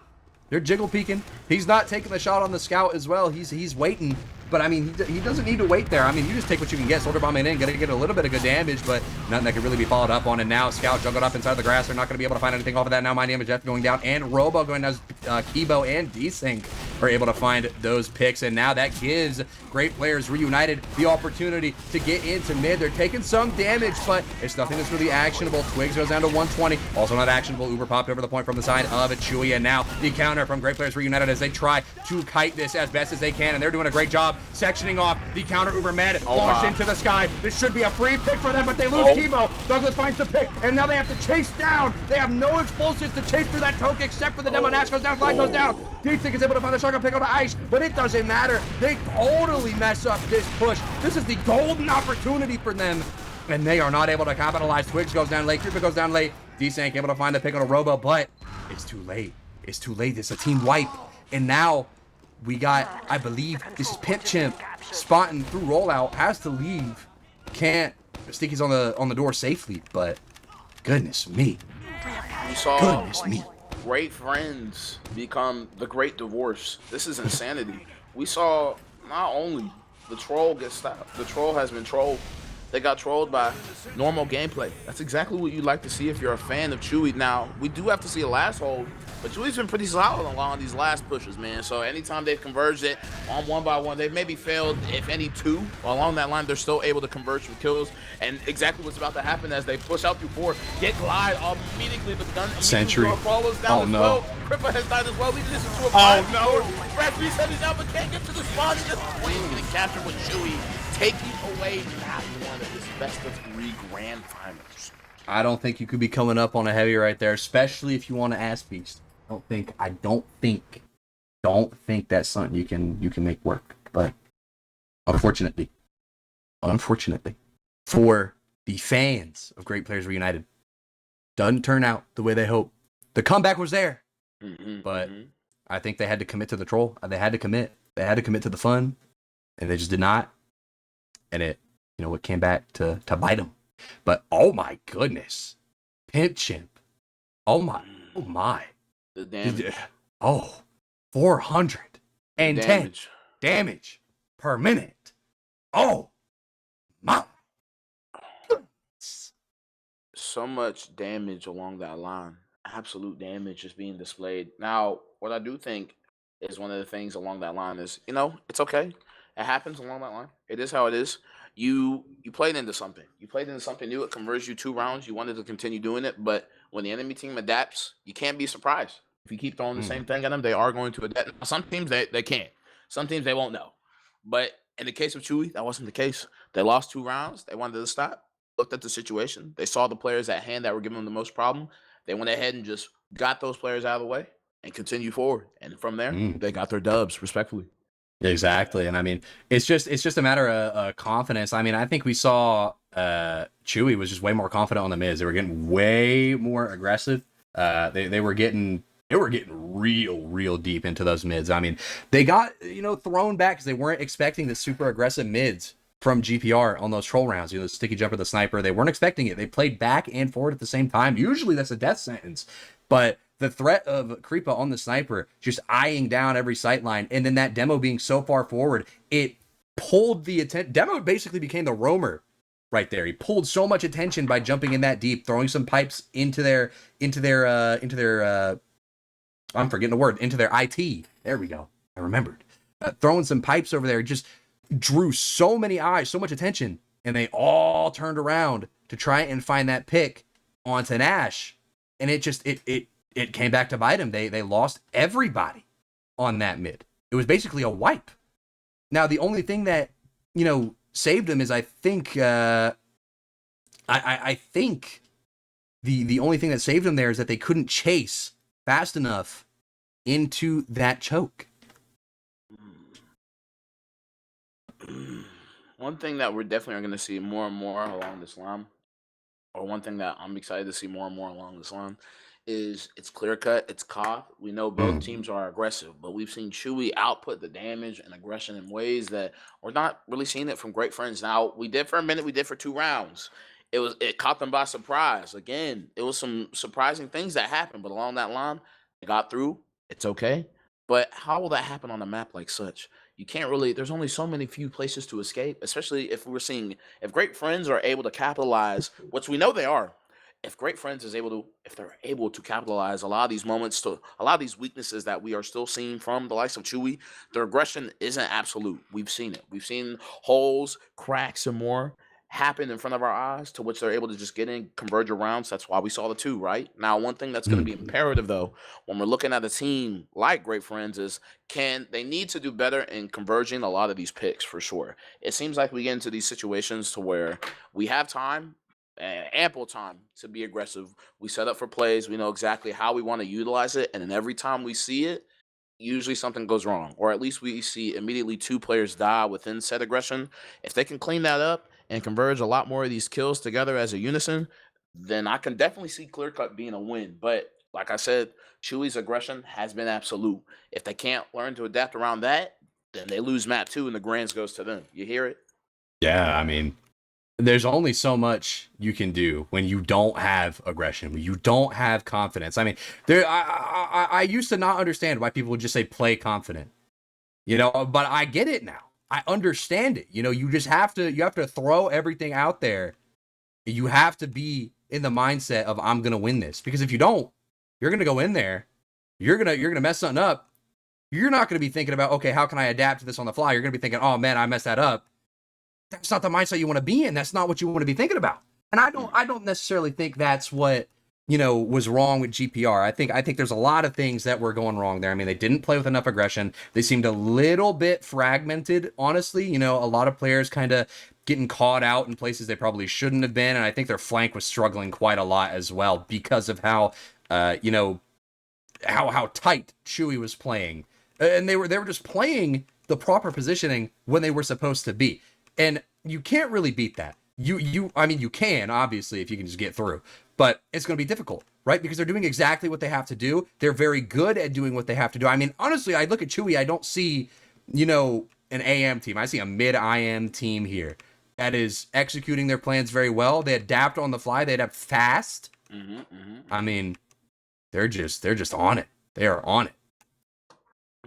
They're jiggle peeking. He's not taking the shot on the scout as well. He's waiting. But, I mean, he doesn't need to wait there. I mean, you just take what you can get. Soldier bombing in, gonna get a little bit of good damage, but nothing that can really be followed up on. And now Scout juggled up inside the grass. They're not gonna be able to find anything off of that. Now my name is Jeff going down, and Robo going down. Kibo and Desync are able to find those picks. And now that gives great players reunited the opportunity to get into mid. They're taking some damage, but it's nothing that's really actionable. Twigs goes down to 120. Also not actionable. Uber popped over the point from the side of Chewie. And now the counter from great players reunited as they try to kite this as best as they can. And they're doing a great job sectioning off the counter Uber med, launched into the sky. This should be a free pick for them, but they lose Kibo. Douglas finds the pick, and now they have to chase down. They have no explosives to chase through that toke except for the demo. Nash goes down, Flag goes down. Desync is able to find the shotgun pick on the ice, but it doesn't matter. They totally mess up this push. This is the golden opportunity for them, and they are not able to capitalize. Twigs goes down late, Creeper goes down late. Desync able to find the pick on a Robo, but it's too late. It's too late. It's a team wipe, and now we got, I believe, this is Pimp Chimp spotting through rollout, has to leave. Can't. Sticky's on the door safely, but goodness me. You saw Goodness me. great friends become the great divorce. This is insanity. We saw not only the troll get stopped, the troll has been trolled. They got trolled by normal gameplay. That's exactly what you'd like to see if you're a fan of Chewie. Now, we do have to see a last hold, but Chewie's been pretty solid along these last pushes, man. So anytime they've converged it on 1-by-1, they've maybe failed, if any, 2. Along that line, they're still able to converge with kills. And exactly what's about to happen as they push out through 4, get glide immediately, but gun Sentry. follows down as no. well. Crippa has died as well, leading this into a Brad reset is out, but can't get to the spawn. Just getting captured with Chewie, taking away not one of his best of 3 grand finals. I don't think you could be coming up on a heavy right there, especially if you want to ass beast. I don't think that's something you can make work. But unfortunately, for the fans of Great Players Reunited, doesn't turn out the way they hope. The comeback was there, but I think they had to commit to the troll. They had to commit. They had to commit to the fun, and they just did not. And it, it came back to bite them. But oh my goodness, Pimp Chimp. Oh my. The damage. Oh, 410 damage per minute. Oh my. So much damage along that line. Absolute damage is being displayed. Now, what I do think is one of the things along that line is, it's okay. It happens along that line. It is how it is. You played into something. You played into something new. It converts you 2 rounds. You wanted to continue doing it, but when the enemy team adapts, you can't be surprised. If you keep throwing the same thing at them, they are going to adapt. Some teams they can't. Some teams they won't know. But in the case of Chewie, that wasn't the case. They lost 2 rounds. They wanted to stop. Looked at the situation. They saw the players at hand that were giving them the most problem. They went ahead and just got those players out of the way and continued forward. And from there, they got their dubs, respectfully. Exactly. And I mean, it's just a matter of confidence. I mean, I think we saw Chewie was just way more confident on the mids. They were getting way more aggressive. They were getting real deep into those mids. I mean, they got, thrown back because they weren't expecting the super aggressive mids from GPR on those troll rounds, the sticky jumper, the sniper. They weren't expecting it. They played back and forward at the same time. Usually that's a death sentence, but the threat of Creepa on the sniper just eyeing down every sight line, and then that demo being so far forward, it pulled the attention. Demo basically became the roamer right there. He pulled so much attention by jumping in that deep, throwing some pipes into their I'm forgetting the word, into their IT. There we go. I remembered. Throwing some pipes over there just drew so many eyes, so much attention, and they all turned around to try and find that pick onto Nash, and it came back to bite them. They lost everybody on that mid. It was basically a wipe. Now, the only thing that, saved them is I think the only thing that saved them there is that they couldn't chase fast enough into that choke. One thing that we're definitely going to see more and more along this line, or one thing that I'm excited to see more and more along this line, is it's Clearcut, it's COD. We know both teams are aggressive, but we've seen Chewie output the damage and aggression in ways that we're not really seeing it from great friends. Now, we did for a minute, we did for 2 rounds. It caught them by surprise. Again, it was some surprising things that happened, but along that line, they got through. It's okay. But how will that happen on a map like such? You can't really, there's only so many few places to escape, especially if if great friends are able to capitalize, which we know they are. If great friends if they're able to capitalize a lot of these moments, to a lot of these weaknesses that we are still seeing from the likes of Chewie, their aggression isn't absolute. We've seen it. We've seen holes, cracks, and more happen in front of our eyes, to which they're able to just get in, converge around. So that's why we saw the 2, right? Now, one thing that's going to be imperative, though, when we're looking at a team like Great Friends, is they need to do better in converging a lot of these picks, for sure. It seems like we get into these situations to where we have time, ample time, to be aggressive. We set up for plays. We know exactly how we want to utilize it. And then every time we see it, usually something goes wrong, or at least we see immediately 2 players die within said aggression. If they can clean that up and converge a lot more of these kills together as a unison, then I can definitely see Clearcut being a win. But like I said, Chewie's aggression has been absolute. If they can't learn to adapt around that, then they lose map 2 and the Grands goes to them. You hear it? Yeah, I mean, there's only so much you can do when you don't have aggression, when you don't have confidence. I mean, I used to not understand why people would just say play confident, but I get it now. I understand it. You just have to throw everything out there. You have to be in the mindset of, I'm going to win this, because if you don't, you're going to go in there, you're going to mess something up. You're not going to be thinking about, okay, how can I adapt to this on the fly? You're going to be thinking, oh man, I messed that up. That's not the mindset you want to be in. That's not what you want to be thinking about. And I don't necessarily think that's what, was wrong with GPR. I think there's a lot of things that were going wrong there. I mean, they didn't play with enough aggression. They seemed a little bit fragmented, honestly. A lot of players kind of getting caught out in places they probably shouldn't have been. And I think their flank was struggling quite a lot as well, because of how, how tight Chewie was playing. And they were just playing the proper positioning when they were supposed to be. And you can't really beat that. You can, obviously, if you can just get through. But it's going to be difficult. right? Because they're doing exactly what they have to do. They're very good at doing what they have to do. I mean, honestly, I look at Chewie, I don't see, you know, an AM team. I see a mid-IM team here that is executing their plans very well. They adapt on the fly. They adapt fast. I mean, they're just on it. They are on it.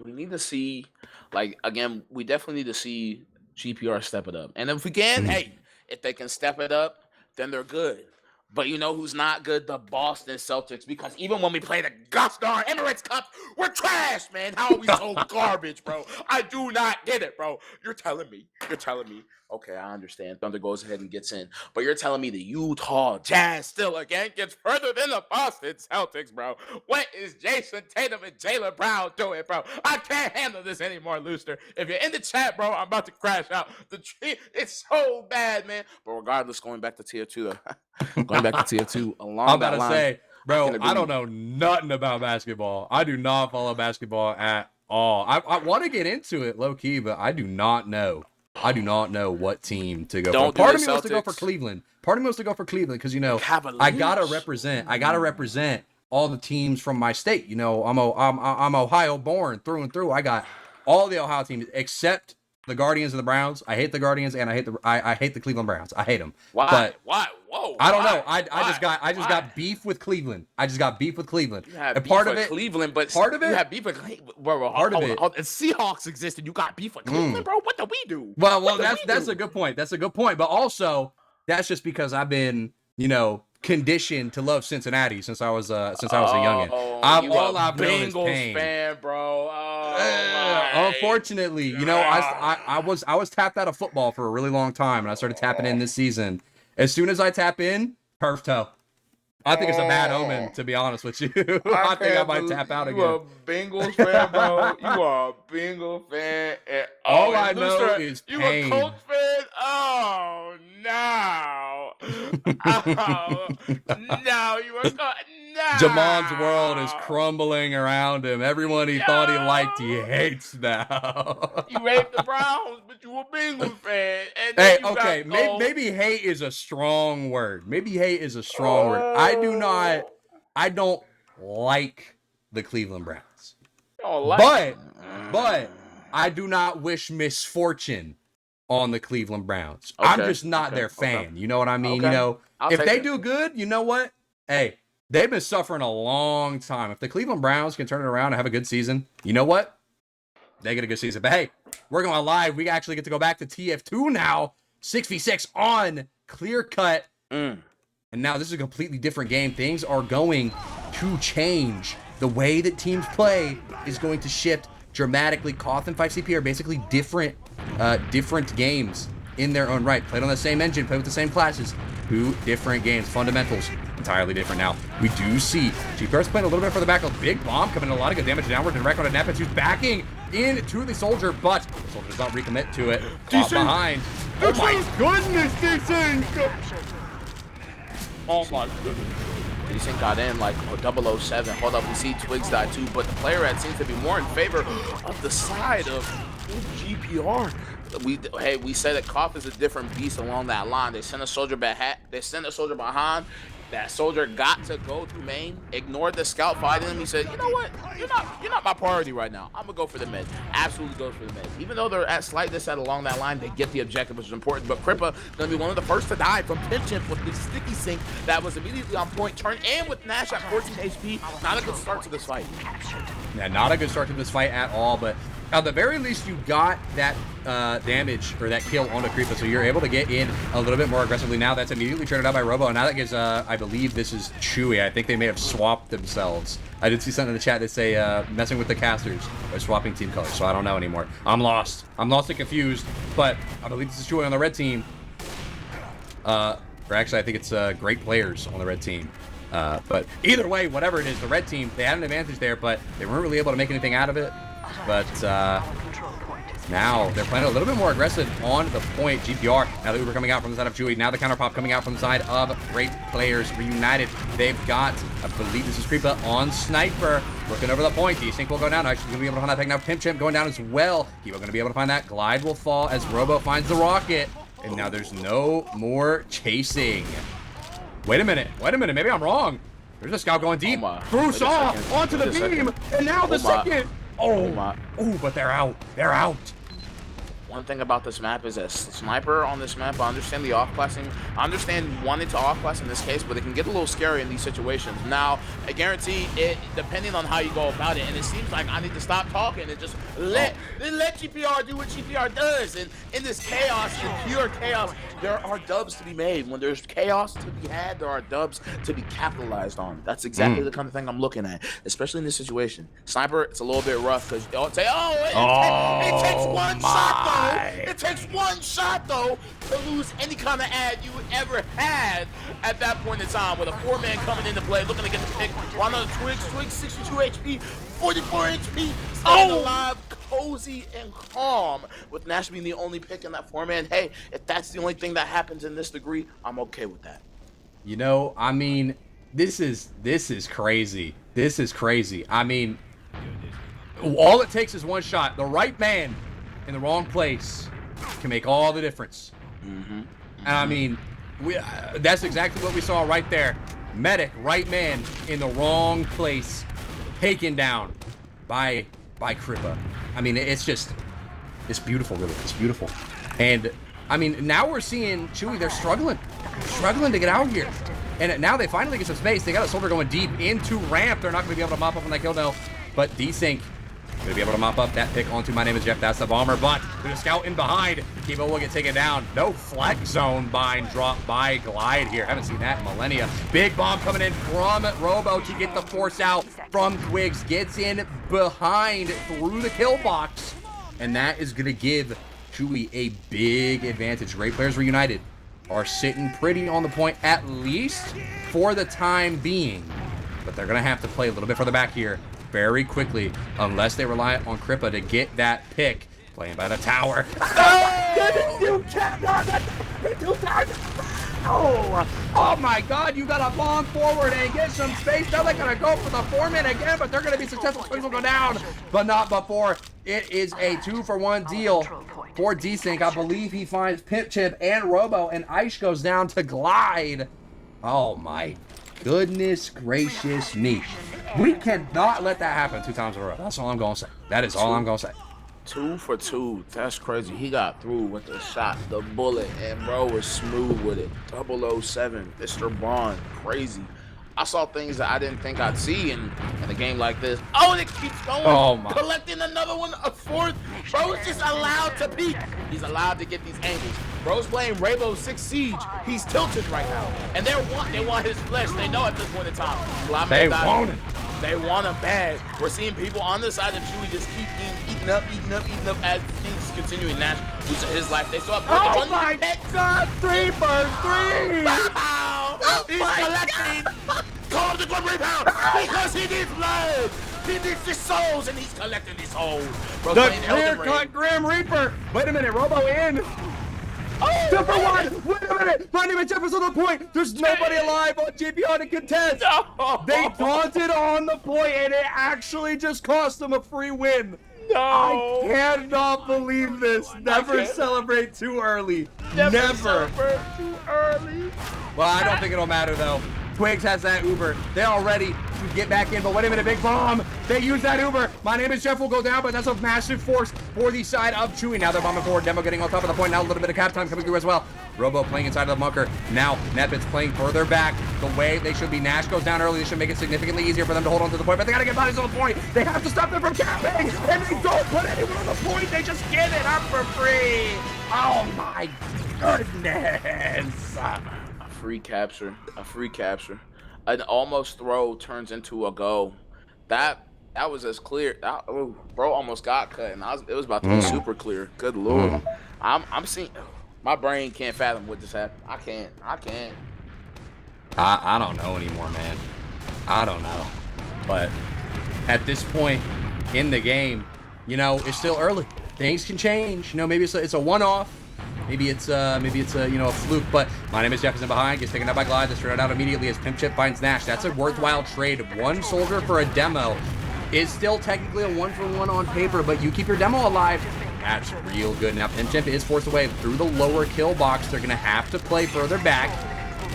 We need to see, like, again, we definitely need to see GPR step it up. And if we can, hey, if they can step it up, then they're good. But you know who's not good? The Boston Celtics. Because even when we play the gosh darn Emirates Cup, we're trash, man. How are we so garbage, bro? I do not get it, bro. You're telling me. Okay, I understand. Thunder goes ahead and gets in. But you're telling me the Utah Jazz still again gets further than the Boston Celtics, bro. What is Jason Tatum and Jaylen Brown doing, bro? I can't handle this anymore, Looster. If you're in the chat, bro, I'm about to crash out. It's so bad, man. But regardless, going back to tier 2, going back to tier 2 along I'm about that to line, say, bro, I don't know nothing about basketball. I do not follow basketball at all. I want to get into it low key, but I do not know. I do not know what team to go for. Part of me wants to go for Cleveland. Because, you know, I gotta represent all the teams from my state. You know, I'm Ohio born through and through. I got all the Ohio teams except the Guardians and the Browns. I hate the Guardians and I hate the Cleveland Browns. I hate them. Why? Whoa! I don't know. I just got beef with Cleveland. You have beef with Cleveland, but part of it, you have beef with Cleveland, bro. Part of it, and Seahawks existed. You got beef with Cleveland, bro. What do we do? Well, that's a good point. That's a good point. But also, that's just because I've been, you know, conditioned to love Cincinnati since I was a youngin. All I've known is pain. Fan, bro. Unfortunately, you know, I was tapped out of football for a really long time, and I started tapping in this season. As soon as I tap in, perf toe. I think it's a bad omen, to be honest with you. I think I might tap out again. You a Bengals fan, bro. You are a Bengals fan. All I know is pain. You a Colts fan? Oh, no. No, you are not. Jamon's world is crumbling around him. Everyone he thought he liked, he hates now. You hate the Browns, but you a Bengals fan. And hey, okay, maybe hate is a strong word. word. I don't like the Cleveland Browns. But I do not wish misfortune on the Cleveland Browns. Okay, I'm just not their fan. Okay. You know what I mean? You know, if they do good, you know what? Hey, they've been suffering a long time. If the Cleveland Browns can turn it around and have a good season, you know what? They get a good season. But hey, we're going live. We actually get to go back to TF2 now. 6v6 on Clearcut. And now this is a completely different game. Things are going to change. The way that teams play is going to shift dramatically. Koth and 5CP are basically different games in their own right. Played on the same engine, played with the same classes. 2 different games. Fundamentals entirely different now. We do see GPR's playing a little bit further back. A big bomb coming in, a lot of good damage downward and direct on a Nepenthe, who's backing into the soldier, but the soldier does not recommit to it. Caught behind. Oh my goodness, Decent! Oh my goodness. Decent got in like 007. Hold up, we see Twigs die too, but the player ad seems to be more in favor of the side of GPR. We said that Koth is a different beast along that line. They sent a soldier behind. That soldier got to go through main, ignored the scout fighting him. He said, you know what? You're not my priority right now. I'm gonna go for the mid. Absolutely goes for the mid. Even though they're at slight dissent along that line, they get the objective, which is important. But Crippa gonna be one of the first to die from pinch him with the sticky sink that was immediately on point. Turn in with Nash at 14 HP. Not a good start to this fight. Yeah, not a good start to this fight at all, but at the very least, you got that damage or that kill on the Creeper, so you're able to get in a little bit more aggressively. Now that's immediately turned out by Robo, and now that gives, I believe this is Chewie. I think they may have swapped themselves. I did see something in the chat that say messing with the casters or swapping team colors, so I don't know anymore. I'm lost and confused, but I believe this is Chewie on the red team. Or actually, I think it's great players on the red team. But either way, whatever it is, the red team, they had an advantage there, but they weren't really able to make anything out of it. But now they're playing a little bit more aggressive on the point. GPR, now the Uber coming out from the side of Chewie. Now the counter pop coming out from the side of Great Players Reunited. They've got, I believe this is Creepa on Sniper. Looking over the point. Desync will go down. Actually, going to be able to find that pick. Now Pimp Chimp going down as well. Kibo going to be able to find that. Glide will fall as Robo finds the rocket. And now there's no more chasing. Wait a minute. Maybe I'm wrong. There's a scout going deep. my. Bruce Wait a off second. onto the Wait a beam, second. and now the Oh my. second. Oh my. Oh, but they're out. They're out. One thing about this map is that sniper on this map, I understand the off-classing. I understand wanting to off-class in this case, but it can get a little scary in these situations. Now, I guarantee it, depending on how you go about it, and it seems like I need to stop talking and just let GPR do what GPR does. And in this chaos, in pure chaos, there are dubs to be made. When there's chaos to be had, there are dubs to be capitalized on. That's exactly the kind of thing I'm looking at, especially in this situation. Sniper, it's a little bit rough because you'll say, it takes one shot, though. It takes one shot, though, to lose any kind of ad you ever had at that point in time with a 4-man coming into play, looking to get the pick. One on the Twigs, 62 HP, 44 HP, staying alive, cozy and calm, with Nash being the only pick in that 4-man. Hey, if that's the only thing that happens in this degree, I'm okay with that. You know, I mean, this is crazy. This is crazy. I mean, all it takes is one shot. The right man in the wrong place can make all the difference. And I mean, that's exactly what we saw right there. Medic, right man in the wrong place, taken down by Krippa. I mean, it's beautiful, really. It's beautiful. And I mean, now we're seeing Chewie. They're struggling to get out here. And now they finally get some space. They got a soldier going deep into ramp. They're not going to be able to mop up on that kill now. But Desync gonna be able to mop up that pick onto My Name is Jeff. That's the bomber, but there's a scout in behind. Kibo will get taken down. No flex zone bind drop by Glide here. Haven't seen that in millennia. Big bomb coming in from Robo to get the force out from Twigs. Gets in behind through the kill box. And that is gonna give Chewie a big advantage. Great players reunited are sitting pretty on the point, at least for the time being. But they're gonna have to play a little bit further back here very quickly, unless they rely on Krippa to get that pick. Playing by the tower. Oh my God, you got a bomb forward and get some space. Now they're gonna go for the 4-man again, but they're gonna be successful. Swings will go down, but not before. It is a 2-for-1 deal for Desync. I believe he finds Pimp Chip and Robo, and Ice goes down to Glide. Oh my goodness gracious me. We cannot let that happen 2 times in a row. That's all I'm going to say. That is all I'm going to say. 2 for 2. That's crazy. He got through with the shot, the bullet, and bro was smooth with it. 007, Mr. Bond, crazy. I saw things that I didn't think I'd see in a game like this. Oh, and it keeps going. Oh my. Collecting another one, a 4th. Bro's just allowed to peek. He's allowed to get these angles. Bro's playing Rainbow Six Siege. He's tilted right now. And they want his flesh. They know at this point in time. They want it. They want him bad. We're seeing people on the side of Chewie just keep eating up as things continuing. Nash losing his life. They still have oh my God, 3 for 3! Wow! He's collecting! Call the good rebound! Because he needs blood! He needs the souls, and he's collecting these souls. Bro, the Clearcut Grim Reaper! Wait a minute, Robo in! Oh, 2 for 1! Wait a minute! My Name is Jeff is on the point! There's nobody alive on GPR to contest! No. They taunted on the point, and it actually just cost them a free win! No! I cannot believe this! Never celebrate too early! Never! Celebrate too early! Well, I don't think it'll matter, though. Twigs has that Uber. They're all ready to get back in, but wait a minute, big bomb. They use that Uber. My Name is Jeff will go down, but that's a massive force for the side of Chewie. Now they're bombing forward. Demo getting on top of the point. Now a little bit of cap time coming through as well. Robo playing inside of the bunker. Now Nepit's playing further back the way they should be. Nash goes down early. This should make it significantly easier for them to hold on to the point, but they got to get bodies on the point. They have to stop them from capping, and they don't put anyone on the point. They just get it up for free. Oh my goodness. A free capture. An almost throw turns into a go. That was as clear. Bro almost got cut, and it was about to be super clear. Good Lord. I'm seeing. My brain can't fathom what just happened. I can't. I don't know anymore, man. I don't know. But at this point in the game, you know, it's still early. Things can change. You know, maybe it's a one-off. Maybe it's a a fluke, but My Name is Jefferson behind, gets taken out by Glide, that's thrown out immediately as Pimp Chip finds Nash. That's a worthwhile trade. 1 soldier for a demo is still technically a 1-for-1 on paper, but you keep your demo alive. That's real good. Now Pimp Chip is forced away through the lower kill box. They're gonna have to play further back.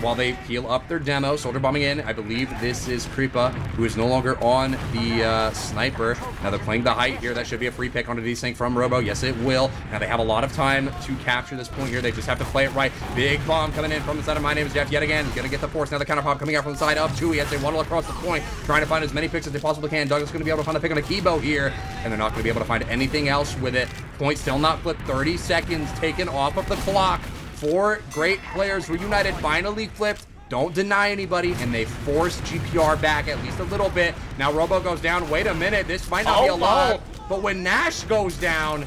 while they heal up their demo. Soldier bombing in. I believe this is Kripa, who is no longer on the sniper. Now they're playing the height here. That should be a free pick onto desync from Robo. Yes, it will. Now they have a lot of time to capture this point here. They just have to play it right. Big bomb coming in from the side of My Name is Jeff yet again. Gonna get the force. Now the counter pop coming out from the side of Chewie as they waddle across the point, trying to find as many picks as they possibly can. Douglas gonna be able to find a pick on a Kibo here, and they're not gonna be able to find anything else with it. Point still not flipped. 30 seconds taken off of the clock. 4 great players reunited, finally flipped. Don't deny anybody, and they force GPR back at least a little bit. Now Robo goes down. Wait a minute, this might not be a lull, but when Nash goes down,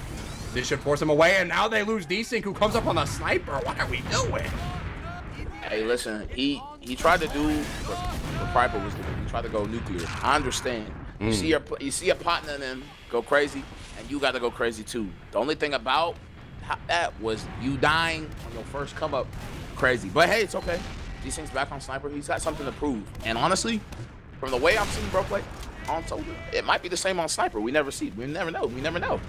this should force him away, and now they lose Desync, who comes up on the sniper. What are we doing? Hey, listen, he tried to do what Piper was doing. He tried to go nuclear. I understand. You see a partner in him go crazy, and you got to go crazy too. The only thing about that was you dying on your first come up crazy. But hey, it's okay. Desyn's back on sniper. He's got something to prove. And honestly, from the way I'm seeing bro play on Soldier, it might be the same on sniper. We never see. We never know. We never know.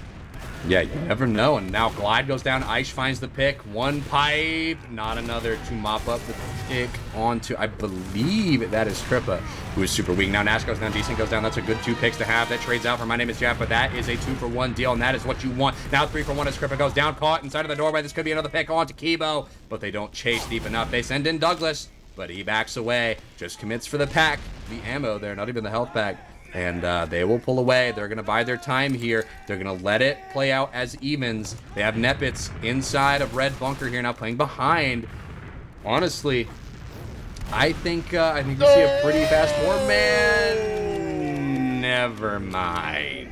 Yeah, you never know. And now Glide goes down. Aish finds the pick. One pipe, not another to mop up the pick onto, I believe that is Kripa, who is super weak. Now Nash goes down. Desync goes down. That's a good 2 picks to have. That trades out for My Name is Jeff, but that is a 2-for-1 deal, and that is what you want. Now 3-for-1 as Kripa goes down, caught inside of the doorway. This could be another pick onto Kibo, but they don't chase deep enough. They send in Douglas, but he backs away. Just commits for the pack. The ammo there, not even the health pack. And they will pull away. They're going to bide their time here. They're going to let it play out as evens. They have Nepitz inside of red bunker here now, playing behind. Honestly, I think you see a pretty fast forward man. Never mind.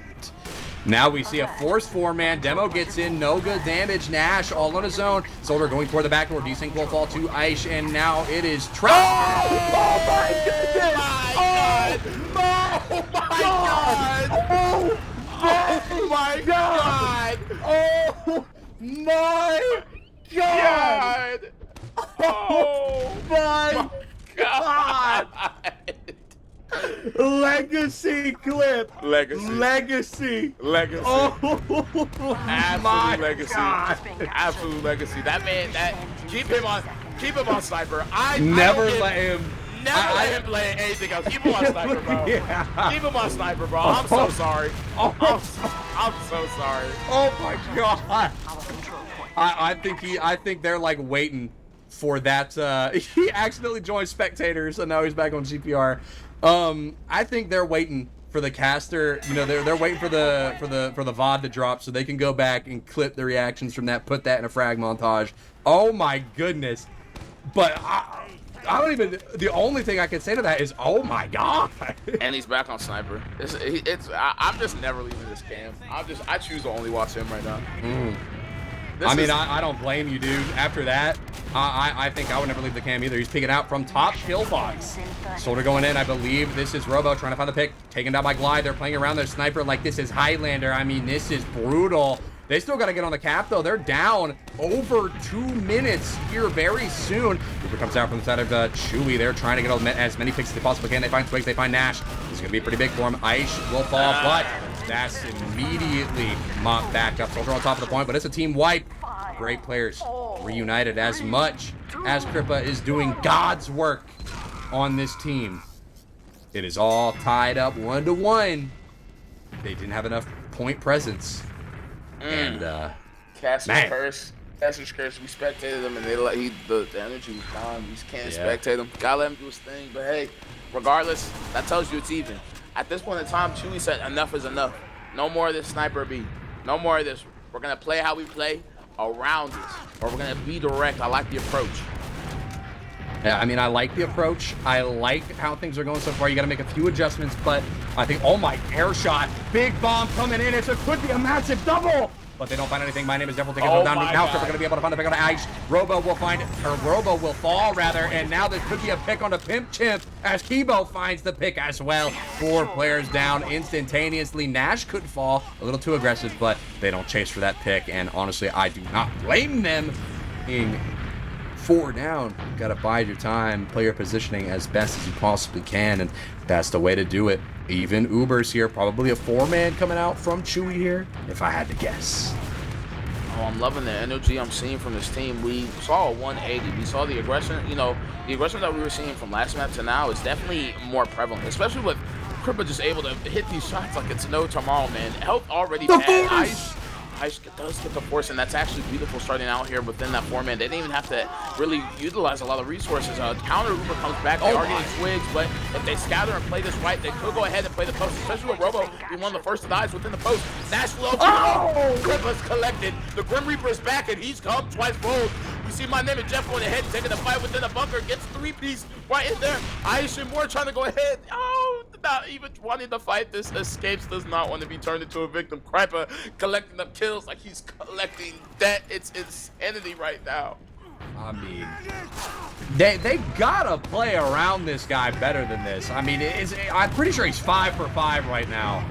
Now we see a forced 4-man. Demo gets in. No good damage. Nash all on his own. Soldier going toward the back door. Desync will fall to Aish. And now it is Trev. Oh my goodness! Oh my god! Oh my god! Oh my god! Oh my god! Legacy clip. Legacy. Oh Absolute legacy. God. Absolute legacy. That man, keep him on sniper. Never let him. Never let him play anything else. Keep him on sniper, bro. Yeah. Keep him on sniper, bro. I'm so sorry. I'm so sorry. Oh my god. I think they're like waiting for that. He accidentally joined spectators, and now he's back on GPR. I think they're waiting for the caster. You know, they're waiting for the VOD to drop so they can go back and clip the reactions from that, put that in a frag montage. Oh my goodness. But I don't even. The only thing I can say to that is, oh my god. And he's back on sniper. I'm just never leaving this cam. I choose to only watch him right now. I don't blame you, dude. After that, I think I would never leave the cam either. He's picking out from top kill box. Soldier going in. I believe this is Robo trying to find the pick. Taken down by Glide. They're playing around their sniper like this is Highlander. I mean, this is brutal. They still got to get on the cap, though. They're down over 2 minutes here very soon. Cooper comes out from the side of Chewie. They're trying to get as many picks as they possibly can. They find Twigs. They find Nash. This is going to be pretty big for him. Aish will fall, but that's immediately mopped back up. Soldier on top of the point, but it's a team wipe. Great players reunited as much as Kripa is doing God's work on this team. It is all tied up 1-1. They didn't have enough point presence. And Caster's curse. We spectated him, and the energy was gone. We just can't spectate him. Gotta let him do his thing. But hey, regardless, that tells you it's even. At this point in time, Chewie said enough is enough. No more of this sniper beat. No more of this. We're gonna play how we play around this, or we're gonna be direct. I like the approach. Yeah, I mean, I like the approach. I like how things are going so far. You got to make a few adjustments, but I think, oh my, air shot. Big bomb coming in. It could be a massive double. But they don't find anything. My Name is Devil taking it down. Now they're going to be able to find a pick on Aish. Robo will fall, rather. And now there could be a pick on the Pimp Chimp as Kibo finds the pick as well. 4 players down instantaneously. Nash could fall. A little too aggressive, but they don't chase for that pick. And honestly, I do not blame them. Being 4 down, you gotta bide your time, play your positioning as best as you possibly can, and that's the way to do it. Even Ubers here, probably a 4-man coming out from Chewie here, if I had to guess. Oh, I'm loving the energy I'm seeing from this team. We saw a 180. We saw the aggression. You know, the aggression that we were seeing from last map to now is definitely more prevalent, especially with Krippa just able to hit these shots like it's no tomorrow, man. Health already bad. Ice does get the force, and that's actually beautiful starting out here within that 4-man. They didn't even have to really utilize a lot of resources. Counter Uber comes back. They are getting twigs, but if they scatter and play this right, they could go ahead and play the post, especially with Robo being one of the first to die within the post. Nash low. Krippa's collected. The Grim Reaper is back, and he's come twice fold. We see my name and Jeff going ahead and taking the fight within the bunker. Gets 3-piece right in there. Ice and Moore trying to go ahead. Oh, not even wanting to fight this. Escapes does not want to be turned into a victim. Krippa collecting up kills like he's collecting debt. It's insanity right now. I mean, they gotta play around this guy better than this. I mean, I'm pretty sure he's 5 for 5 right now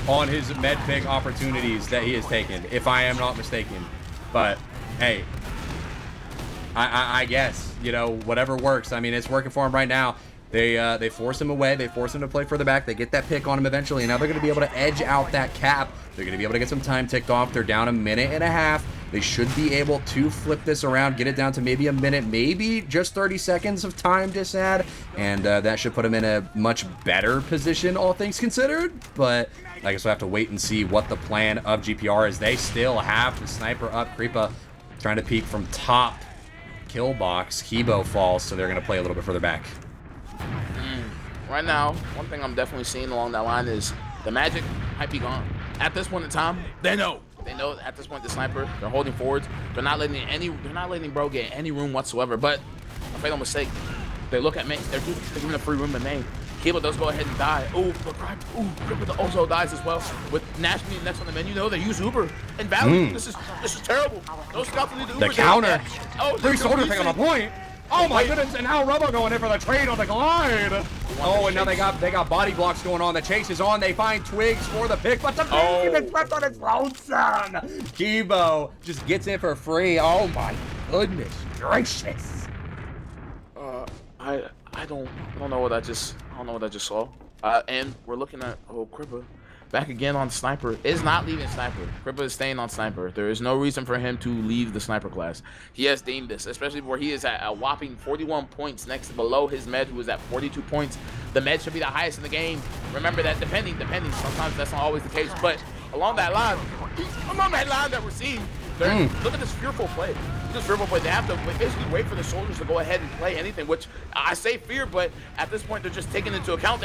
on his med pick opportunities that he has taken, if I am not mistaken. But hey, I guess, you know, whatever works. I mean, it's working for him right now. They force him away. They force him to play further back. They get that pick on him eventually, and now they're going to be able to edge out that cap. They're going to be able to get some time ticked off. They're down 1.5 minutes. They should be able to flip this around, get it down to maybe 1 minute, maybe just 30 seconds of time to sad, and that should put them in a much better position, all things considered. But I guess we'll have to wait and see what the plan of GPR is. They still have the sniper up. Krippa trying to peek from top kill box. Kibo falls, so they're going to play a little bit further back. Right now, one thing I'm definitely seeing along that line is the magic might be gone. At this point in time, they know at this point the sniper, they're holding forwards. They're not letting bro get any room whatsoever. But a fatal mistake. They look at main. They're giving a free room in main. Kibo does go ahead and die. Krippa also dies as well. With Nash being next on the menu, they use Uber and Valley. This is terrible. Those scouts need to Uber. The counter. Three soldiers taking on point. Oh my goodness, and now Robo going in for the trade on the glide. Oh, and now they got body blocks going on. The chase is on. They find twigs for the pick, but the thing is left on his lonesome. Kibo just gets in for free. Oh my goodness gracious. I don't know what I just saw. And we're looking at Krippa back again on sniper. Is not leaving sniper. Krippa is staying on sniper. There is no reason for him to leave the sniper class. He has deemed this, especially where he is at a whopping 41 points next to below his med, who is at 42 points. The med should be the highest in the game. Remember that, depending. Sometimes that's not always the case, but along that line that we're seeing, look at this fearful play. They have to basically wait for the soldiers to go ahead and play anything, which I say fear, but at this point they're just taking into account.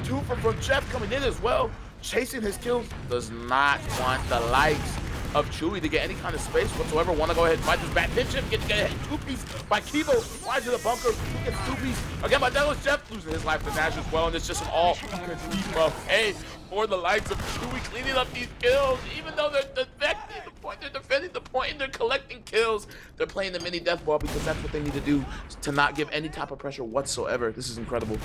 Two from Jeff coming in as well, chasing his kills. Does not want the likes of Chewie to get any kind of space whatsoever. Want to go ahead and fight this back. Pinch him, get 2-piece by Kibo. Flies to the bunker. Who gets 2-piece? Again, by Dallas Jeff losing his life to Nash as well, and it's just an all-buffet for the likes of Chewie cleaning up these kills. Even though they're defending the point, they're defending the point, and they're collecting kills. They're playing the mini death ball because that's what they need to do to not give any type of pressure whatsoever. This is incredible.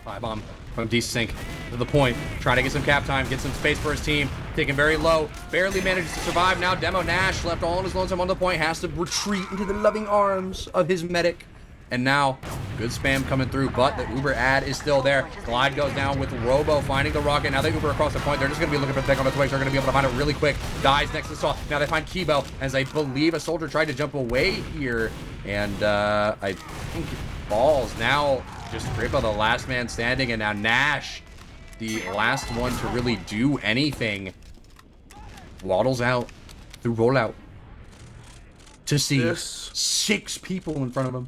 5-bomb from D-Sync to the point. Trying to get some cap time, get some space for his team. Taking very low. Barely manages to survive. Now Demo Nash left all on his lonesome on the point. Has to retreat into the loving arms of his medic. And now, good spam coming through, but the Uber ad is still there. Glide goes down with Robo finding the rocket. Now they Uber across the point. They're just going to be looking for the pick on the twigs. They're going to be able to find it really quick. Dies next to Saw. Now they find Kibo, as I believe a soldier tried to jump away here. And I think it falls. Now just Krippa, the last man standing, and now Nash, the last one to really do anything, waddles out through rollout to see 6 people in front of him.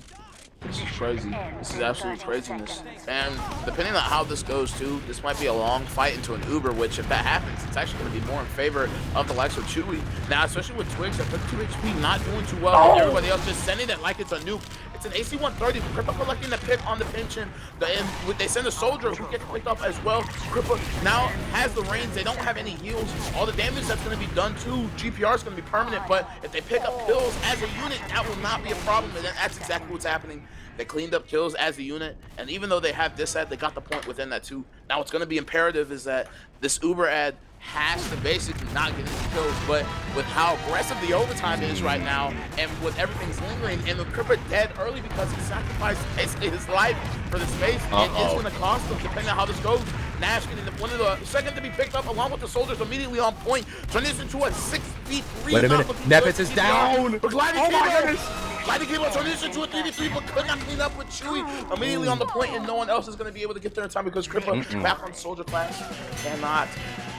This is crazy. This is absolute craziness. And depending on how this goes too, this might be a long fight into an Uber, which if that happens, it's actually going to be more in favor of the likes of Chewie. Now, especially with Twigs at 32 HP, not doing too well, and everybody else just sending it like it's a nuke. It's an AC-130. Krippa collecting the pick on the pension. They send a soldier who gets picked up as well. Krippa now has the range. They don't have any heals. All the damage that's going to be done to GPR is going to be permanent, but if they pick up kills as a unit, that will not be a problem, and that's exactly what's happening. They cleaned up kills as a unit, and even though they have this set, they got the point within that too. Now what's going to be imperative is that this Uber ad has to basically not get any kills, but with how aggressive the overtime is right now, and with everything's lingering, and with Krippa dead early because he sacrificed basically his life for the space, it is going to cost them depending on how this goes. Nash getting one of the second to be picked up along with the soldiers immediately on point. Turn this into a 6v3. Wait a minute. Nepis is down. But Gliding Oh my Kimo. goodness. Gliding Kimo turned this into a 3v3, but could not clean up with Chewie immediately on the point, and no one else is going to be able to get there in time because Krippa back on soldier class cannot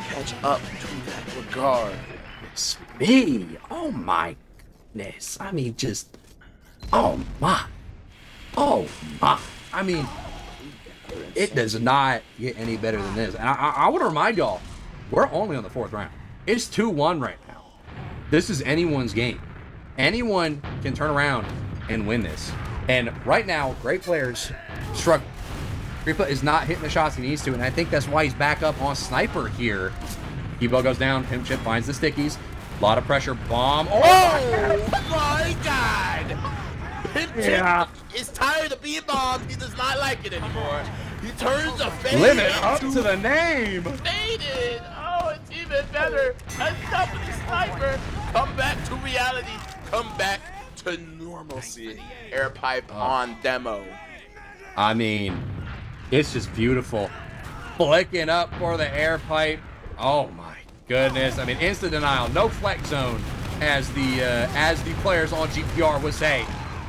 catch up to that regard. It's me. Oh my goodness. I mean, just. Oh my. Oh my. I mean, it does not get any better than this. And I want to remind y'all, we're only on the 4th round. It's 2-1 right now. This is anyone's game. Anyone can turn around and win this. And right now, great players struggle. Krippa is not hitting the shots he needs to, and I think that's why he's back up on sniper here. Kibo goes down, Pimp Chip finds the stickies. A lot of pressure, bomb. Oh my god! Pimp Chip is tired of being bombed. He does not like it anymore. He turns a fade Limit up to the name. Faded. Oh, it's even better. Enough of the sniper. Come back to reality. Come back to normalcy. Air pipe on demo. I mean, it's just beautiful. Flicking up for the air pipe. Oh my goodness. I mean, instant denial. No flex zone, as the players on GPR would say.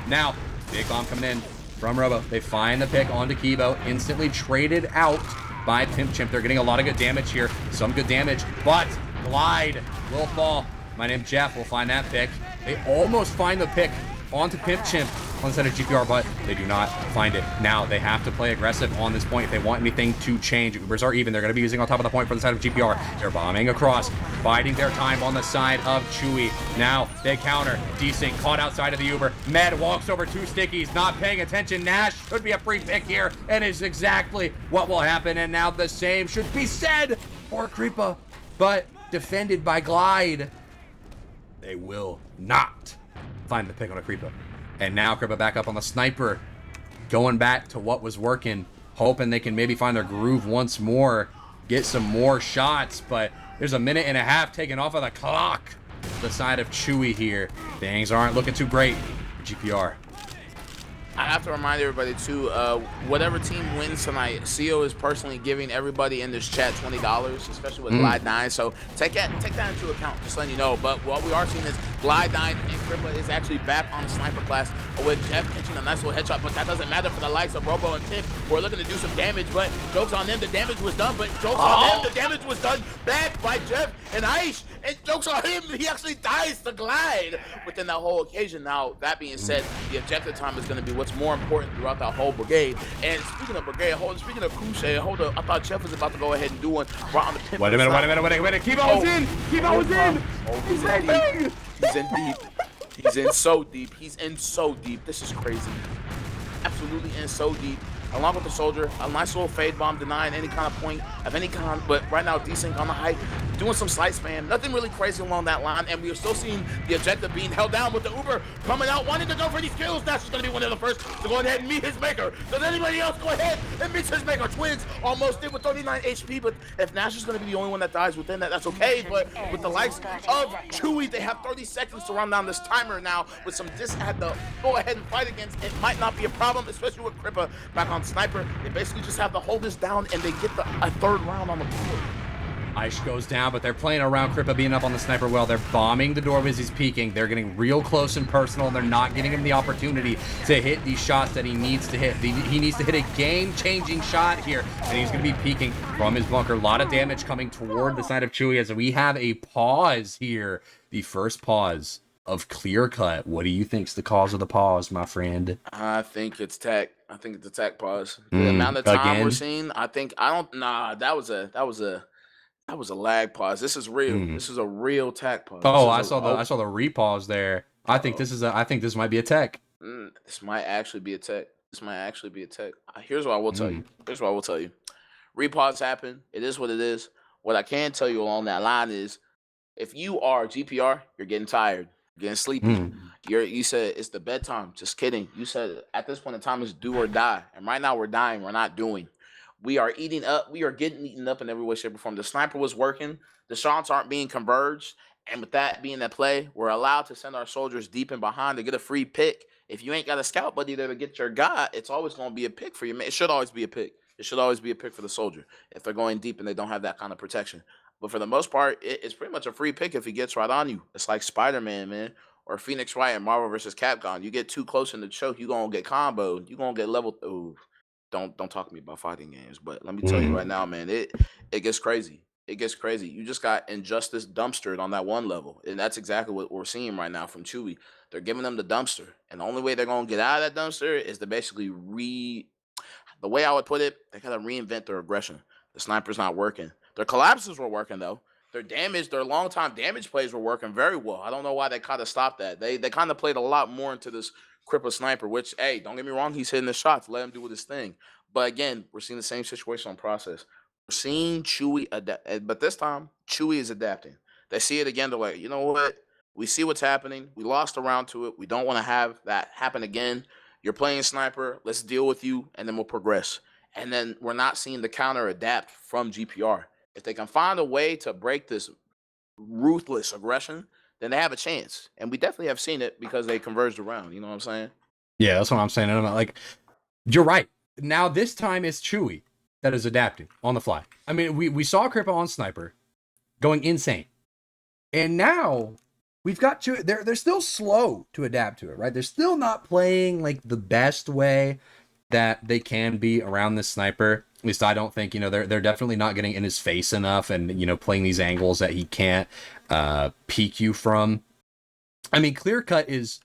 Now, big bomb coming in from Robo. They find the pick onto Kibo. Instantly traded out by Pimp Chimp. They're getting a lot of good damage here. Some good damage, but Glide will fall. My name's Jeff. We'll find that pick. They almost find the pick onto Pimp Chimp on the side of GPR, but they do not find it. Now they have to play aggressive on this point if they want anything to change. Ubers are even. They're going to be using on top of the point for the side of GPR. They're bombing across, biding their time on the side of Chewie. Now they counter. Desync caught outside of the Uber. Med walks over 2 stickies, not paying attention. Nash should be a free pick here, and is exactly what will happen. And now the same should be said for Krippa, but defended by Glide. They will not find the pick on a Krippa. And now Krippa back up on the sniper, going back to what was working, hoping they can maybe find their groove once more, get some more shots, but there's a minute and a half taken off of the clock. The side of Chewie here. Things aren't looking too great for GPR. I have to remind everybody too, whatever team wins tonight, CEO is personally giving everybody in this chat $20, especially with Glide 9. So take that into account, just letting you know. But what we are seeing is Glide 9 and Krippa is actually back on the sniper class with Jeff catching a nice little headshot, but that doesn't matter for the likes of Robo and Pip, who are looking to do some damage. But jokes on them, the damage was done. But jokes on them, the damage was done back by Jeff and Aish. And jokes on him, he actually dies to Glide within that whole occasion. Now, that being said, the objective time is going to be what's more important throughout that whole brigade. And speaking of brigade, speaking of Crusade, I thought Jeff was about to go ahead and do one right on the pin. Wait a minute. Kibo was in. Kibo was in. He's in deep. He's in deep. He's in so deep. He's in so deep. This is crazy. Absolutely in so deep. Along with the soldier, a nice little fade bomb denying any kind of point of any kind, but right now desync on the height, doing some slight spam, nothing really crazy along that line, and we are still seeing the objective being held down with the Uber coming out, wanting to go for these kills. Nash is going to be one of the first to go ahead and meet his maker. Does anybody else go ahead and meet his maker? Twins almost did with 39 HP, but if Nash is going to be the only one that dies within that, that's okay, but with the likes of Chewie, they have 30 seconds to run down this timer now with some had to go ahead and fight against. It might not be a problem, especially with Krippa back on sniper. They basically just have to hold this down and they get a 3rd round on the board. Aish goes down, but they're playing around Krippa being up on the sniper well. They're bombing the door as he's peeking. They're getting real close and personal, and they're not getting him the opportunity to hit these shots that he needs to hit. He needs to hit a game-changing shot here, and he's going to be peeking from his bunker. A lot of damage coming toward the side of Chewie as we have a pause here. The first pause of Clearcut. What do you think's the cause of the pause, my friend? I think it's tech. I think it's a tech pause. The amount of time we're seeing, that was a lag pause. This is real. This is a real tech pause. Oh, I saw the repause there. I think this might be a tech. This might actually be a tech. Here's what I will tell you. Repause happen. It is what it is. What I can tell you along that line is, if you are GPR, you're getting tired, you're getting sleepy. You said it's the bedtime. Just kidding. You said at this point in time it's do or die. And right now we're dying. We're not doing. We are eating up. We are getting eaten up in every way, shape, or form. The sniper was working. The shots aren't being converged. And with that being at play, we're allowed to send our soldiers deep in behind to get a free pick. If you ain't got a scout buddy there to get your guy, it's always going to be a pick for you. It should always be a pick. It should always be a pick for the soldier if they're going deep and they don't have that kind of protection. But for the most part, it's pretty much a free pick if he gets right on you. It's like Spider-Man, man, or Phoenix Wright in Marvel vs. Capcom. You get too close in the choke, you gonna get comboed. You gonna get leveled. Ooh, don't talk to me about fighting games. But let me tell you right now, man, it gets crazy. It gets crazy. You just got Injustice dumpstered on that one level, and that's exactly what we're seeing right now from Chewie. They're giving them the dumpster, and the only way they're gonna get out of that dumpster is to basically the way I would put it, they gotta reinvent their aggression. The sniper's not working. Their collapses were working though. Their damage, their long time damage plays were working very well. I don't know why they kind of stopped that. They kind of played a lot more into this cripple sniper, which, hey, don't get me wrong, he's hitting the shots. Let him do his thing. But again, we're seeing the same situation on process. We're seeing Chewie adapt, but this time Chewie is adapting. They see it again. They're like, you know what? We see what's happening. We lost a round to it. We don't want to have that happen again. You're playing sniper. Let's deal with you, and then we'll progress. And then we're not seeing the counter adapt from GPR. If they can find a way to break this ruthless aggression, then they have a chance. And we definitely have seen it because they converged around. You know what I'm saying? Yeah, that's what I'm saying. And I'm like, you're right. Now this time it's Chewie that is adapting on the fly. I mean, we saw Crippa on sniper going insane. And now we've got Chewie. They're still slow to adapt to it, right? They're still not playing like the best way that they can be around this sniper. At least I don't think, they're definitely not getting in his face enough and, playing these angles that he can't peek you from. I mean, Clearcut is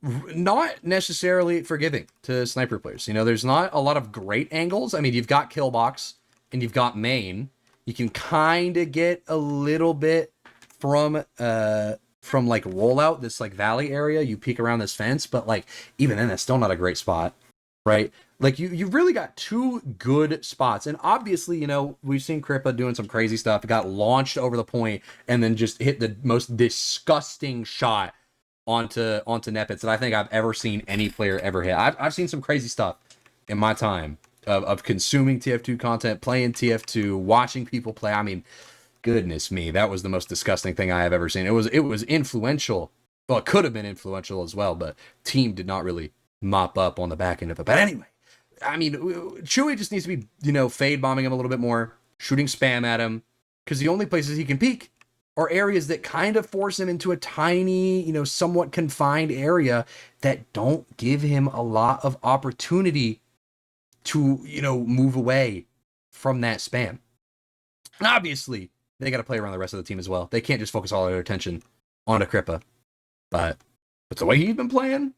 not necessarily forgiving to sniper players. There's not a lot of great angles. I mean, you've got Killbox and you've got main. You can kind of get a little bit from like rollout, this like valley area. You peek around this fence, but like even then, that's still not a great spot. Right? Like you've really got two good spots. And obviously, we've seen Crippa doing some crazy stuff. It got launched over the point and then just hit the most disgusting shot onto Nepitz that I think I've ever seen any player ever hit. I've seen some crazy stuff in my time of consuming TF2 content, playing TF2, watching people play. I mean, goodness me, that was the most disgusting thing I have ever seen. It was influential. Well, it could have been influential as well, but team did not really mop up on the back end of it. But anyway, I mean, Chewie just needs to be, fade bombing him a little bit more, shooting spam at him, because the only places he can peek are areas that kind of force him into a tiny, somewhat confined area that don't give him a lot of opportunity to, move away from that spam. And obviously, they got to play around the rest of the team as well. They can't just focus all their attention on a Crippa. But the way he's been playing,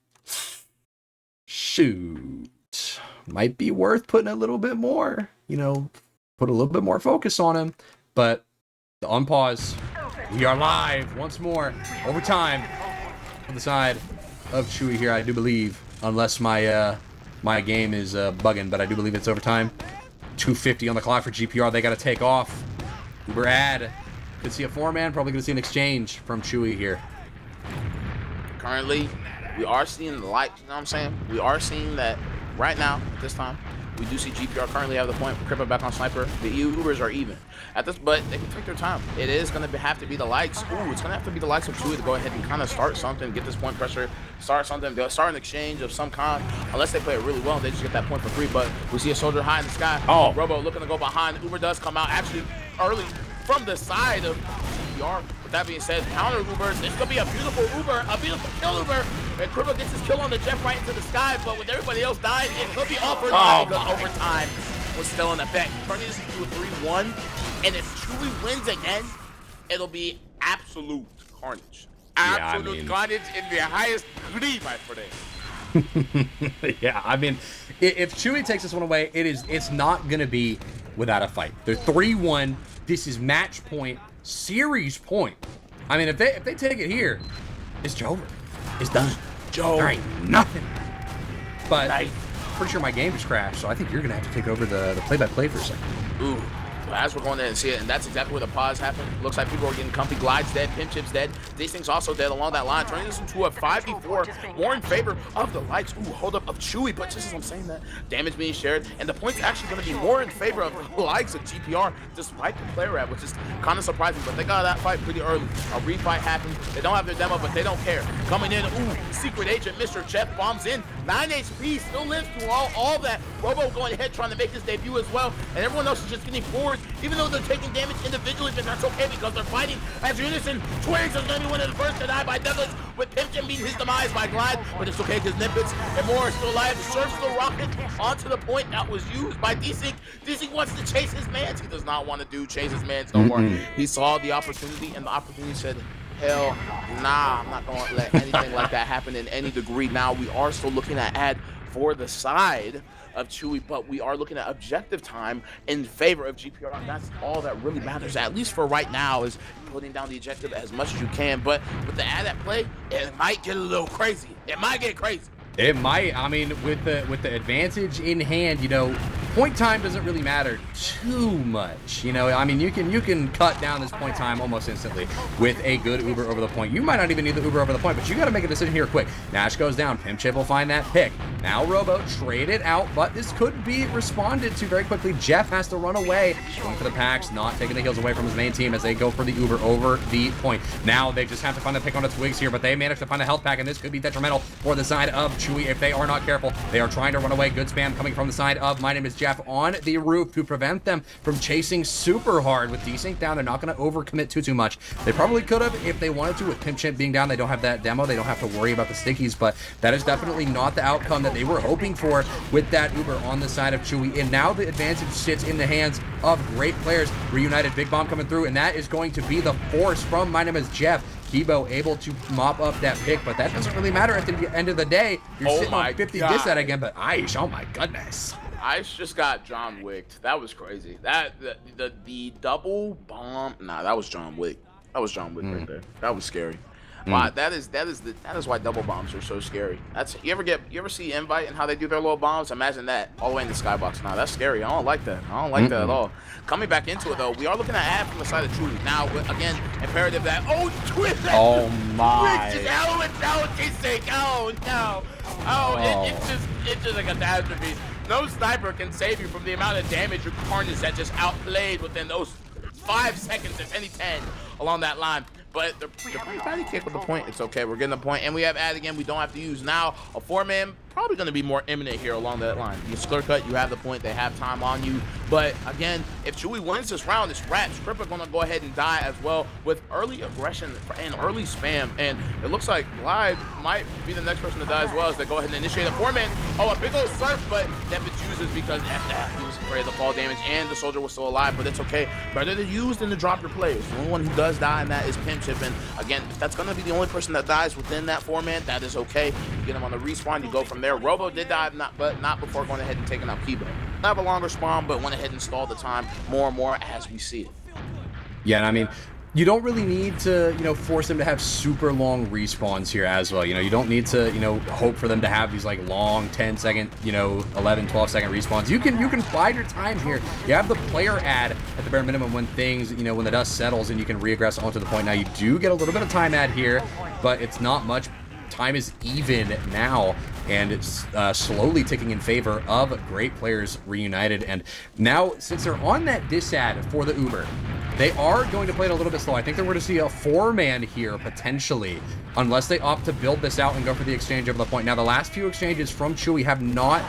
shoot, might be worth putting a little bit more, put a little bit more focus on him. But the unpause, we are live once more, overtime on the side of Chewie here, I do believe, unless my my game is bugging, but I do believe it's overtime. 2:50 on the clock for GPR. They got to take off. Uber ad. Could see a 4-man, probably going to see an exchange from Chewie here. Currently, we are seeing the light, you know what I'm saying? We are seeing that right now, this time, we do see GPR currently have the point. Crippa back on sniper. The Ubers are even. But they can take their time. It is going to have to be the likes. Ooh, it's going to have to be the likes of Chewie to go ahead and kind of start something, get this point pressure, start something, start an exchange of some kind. Unless they play it really well, they just get that point for free. But we see a soldier high in the sky. Oh, Robo looking to go behind. Uber does come out actually early from the side of GPR. With that being said, counter Uber. This could be a beautiful Uber, a beautiful kill Uber. And Crippa gets his kill on the jet right into the sky. But with everybody else dying, it could be offered because overtime was still in effect. Turning this into a 3-1. And if Chewie wins again, it'll be absolute carnage. Absolute carnage in the highest degree, my friend. Yeah, I mean, if Chewie takes this one away, it's not going to be without a fight. They're 3-1. This is match point, series point. I mean, if they take it here, it's over. It's done. Joe. There ain't nothing. But pretty sure my game just crashed, so I think you're going to have to take over the play-by-play for a second. Ooh. As we're going there and see it, and that's exactly where the pause happened. Looks like people are getting comfy. Glide's dead, Pin Chip's dead. These things also dead along that line, turning this into a 5v4 more in favor of the likes. Ooh, hold up of Chewie, but just as I'm saying that, damage being shared, and the point's actually going to be more in favor of the likes of GPR, despite the player rap, which is kind of surprising, but they got that fight pretty early. A refight happened. They don't have their demo, but they don't care. Coming in, ooh, secret agent Mr. Jeff bombs in. 9 HP still lives through all that. Robo going ahead trying to make his debut as well, and everyone else is just getting forward, even though they're taking damage individually, but that's okay because they're fighting as unison. Twigs is going to be one of the first to die by Douglas, with Pimpkin beating his demise by Glide, but it's okay because Nimbus and more are still alive. The Surf still rocket onto the point that was used by D-Sync. D-Sync wants to chase his mans. He does not want to chase his mans no more. He saw the opportunity, and the opportunity said, hell nah, I'm not going to let anything like that happen in any degree. Now, we are still looking at ad for the side of Chewie, but we are looking at objective time in favor of GPR, and that's all that really matters, at least for right now, is putting down the objective as much as you can. But with the ad at play, it might get a little crazy. It might get crazy. It might. I mean, with the advantage in hand, you know, point time doesn't really matter too much. You know, I mean, you can cut down this point time almost instantly with a good Uber over the point. You might not even need the Uber over the point, but you got to make a decision here quick. Nash goes down. Pimp Chip will find that pick. Now Robo traded out, but this could be responded to very quickly. Jeff has to run away. Going for the packs, not taking the heals away from his main team as they go for the Uber over the point. Now they just have to find the pick on its wigs here, but they managed to find a health pack, and this could be detrimental for the side of Chewie if they are not careful. They are trying to run away. Good spam coming from the side of My Name is Jeff on the roof to prevent them from chasing super hard. With Desync down, they're not going to overcommit too much. They probably could have if they wanted to. With Pimp Chimp being down, they don't have that demo. They don't have to worry about the stickies, but that is definitely not the outcome that they were hoping for with that Uber on the side of Chewie. And now the advantage sits in the hands of great players. Reunited, big bomb coming through, and that is going to be the force from My Name is Jeff. Kibo able to mop up that pick, but that doesn't really matter at the end of the day. You're sitting on 50 dis that again, but Aish, oh my goodness. Aish just got John Wicked. That was crazy. That the double bomb. Nah, that was John Wick. That was John Wick right there. That was scary. Wow, that is why double bombs are so scary. That's you ever see Invite and how they do their little bombs? Imagine that all the way in the skybox. Now that's scary. I don't like that. I don't like that at all. Coming back into it though, we are looking at ad from the side of Chewie. Now again, imperative that twist. Oh my! Twist oh no! Oh, it's just a catastrophe. No sniper can save you from the amount of damage or carnage that just outplayed within those 5 seconds, if any 10, along that line. But they're pretty patty kick with the point. It's okay. We're getting the point. And we have ad again. We don't have to use now. A 4-man probably going to be more imminent here along that line. You Clearcut, you have the point. They have time on you. But again, if Chewie wins this round, it's wraps. Scripper going to go ahead and die as well with early aggression and early spam. And it looks like Glide might be the next person to die as well as they go ahead and initiate a 4-man. Oh, a big old surf, but Devin chooses because he was afraid of the fall damage and the soldier was still alive. But it's okay. Better to use than to drop your players. The only one who does die in that is Pimp Chip. And again, if that's going to be the only person that dies within that 4-man, that is okay. You get him on the respawn, you go from there. Robo did die, but not before going ahead and taking out Kibo. Have a longer spawn, but went ahead and stalled the time more and more as we see it. Yeah, and I mean, you don't really need to, force them to have super long respawns here as well. You don't need to, hope for them to have these like long 10-second, 11, 12-second respawns. You can bide your time here. You have the player ad at the bare minimum when things, when the dust settles and you can reaggress onto the point. Now you do get a little bit of time ad here, but it's not much. Time is even now, and it's slowly ticking in favor of great players Reunited. And now, since they're on that dis ad for the Uber, they are going to play it a little bit slow. I think they're going to see a 4-man here, potentially, unless they opt to build this out and go for the exchange over the point. Now, the last few exchanges from Chewie have not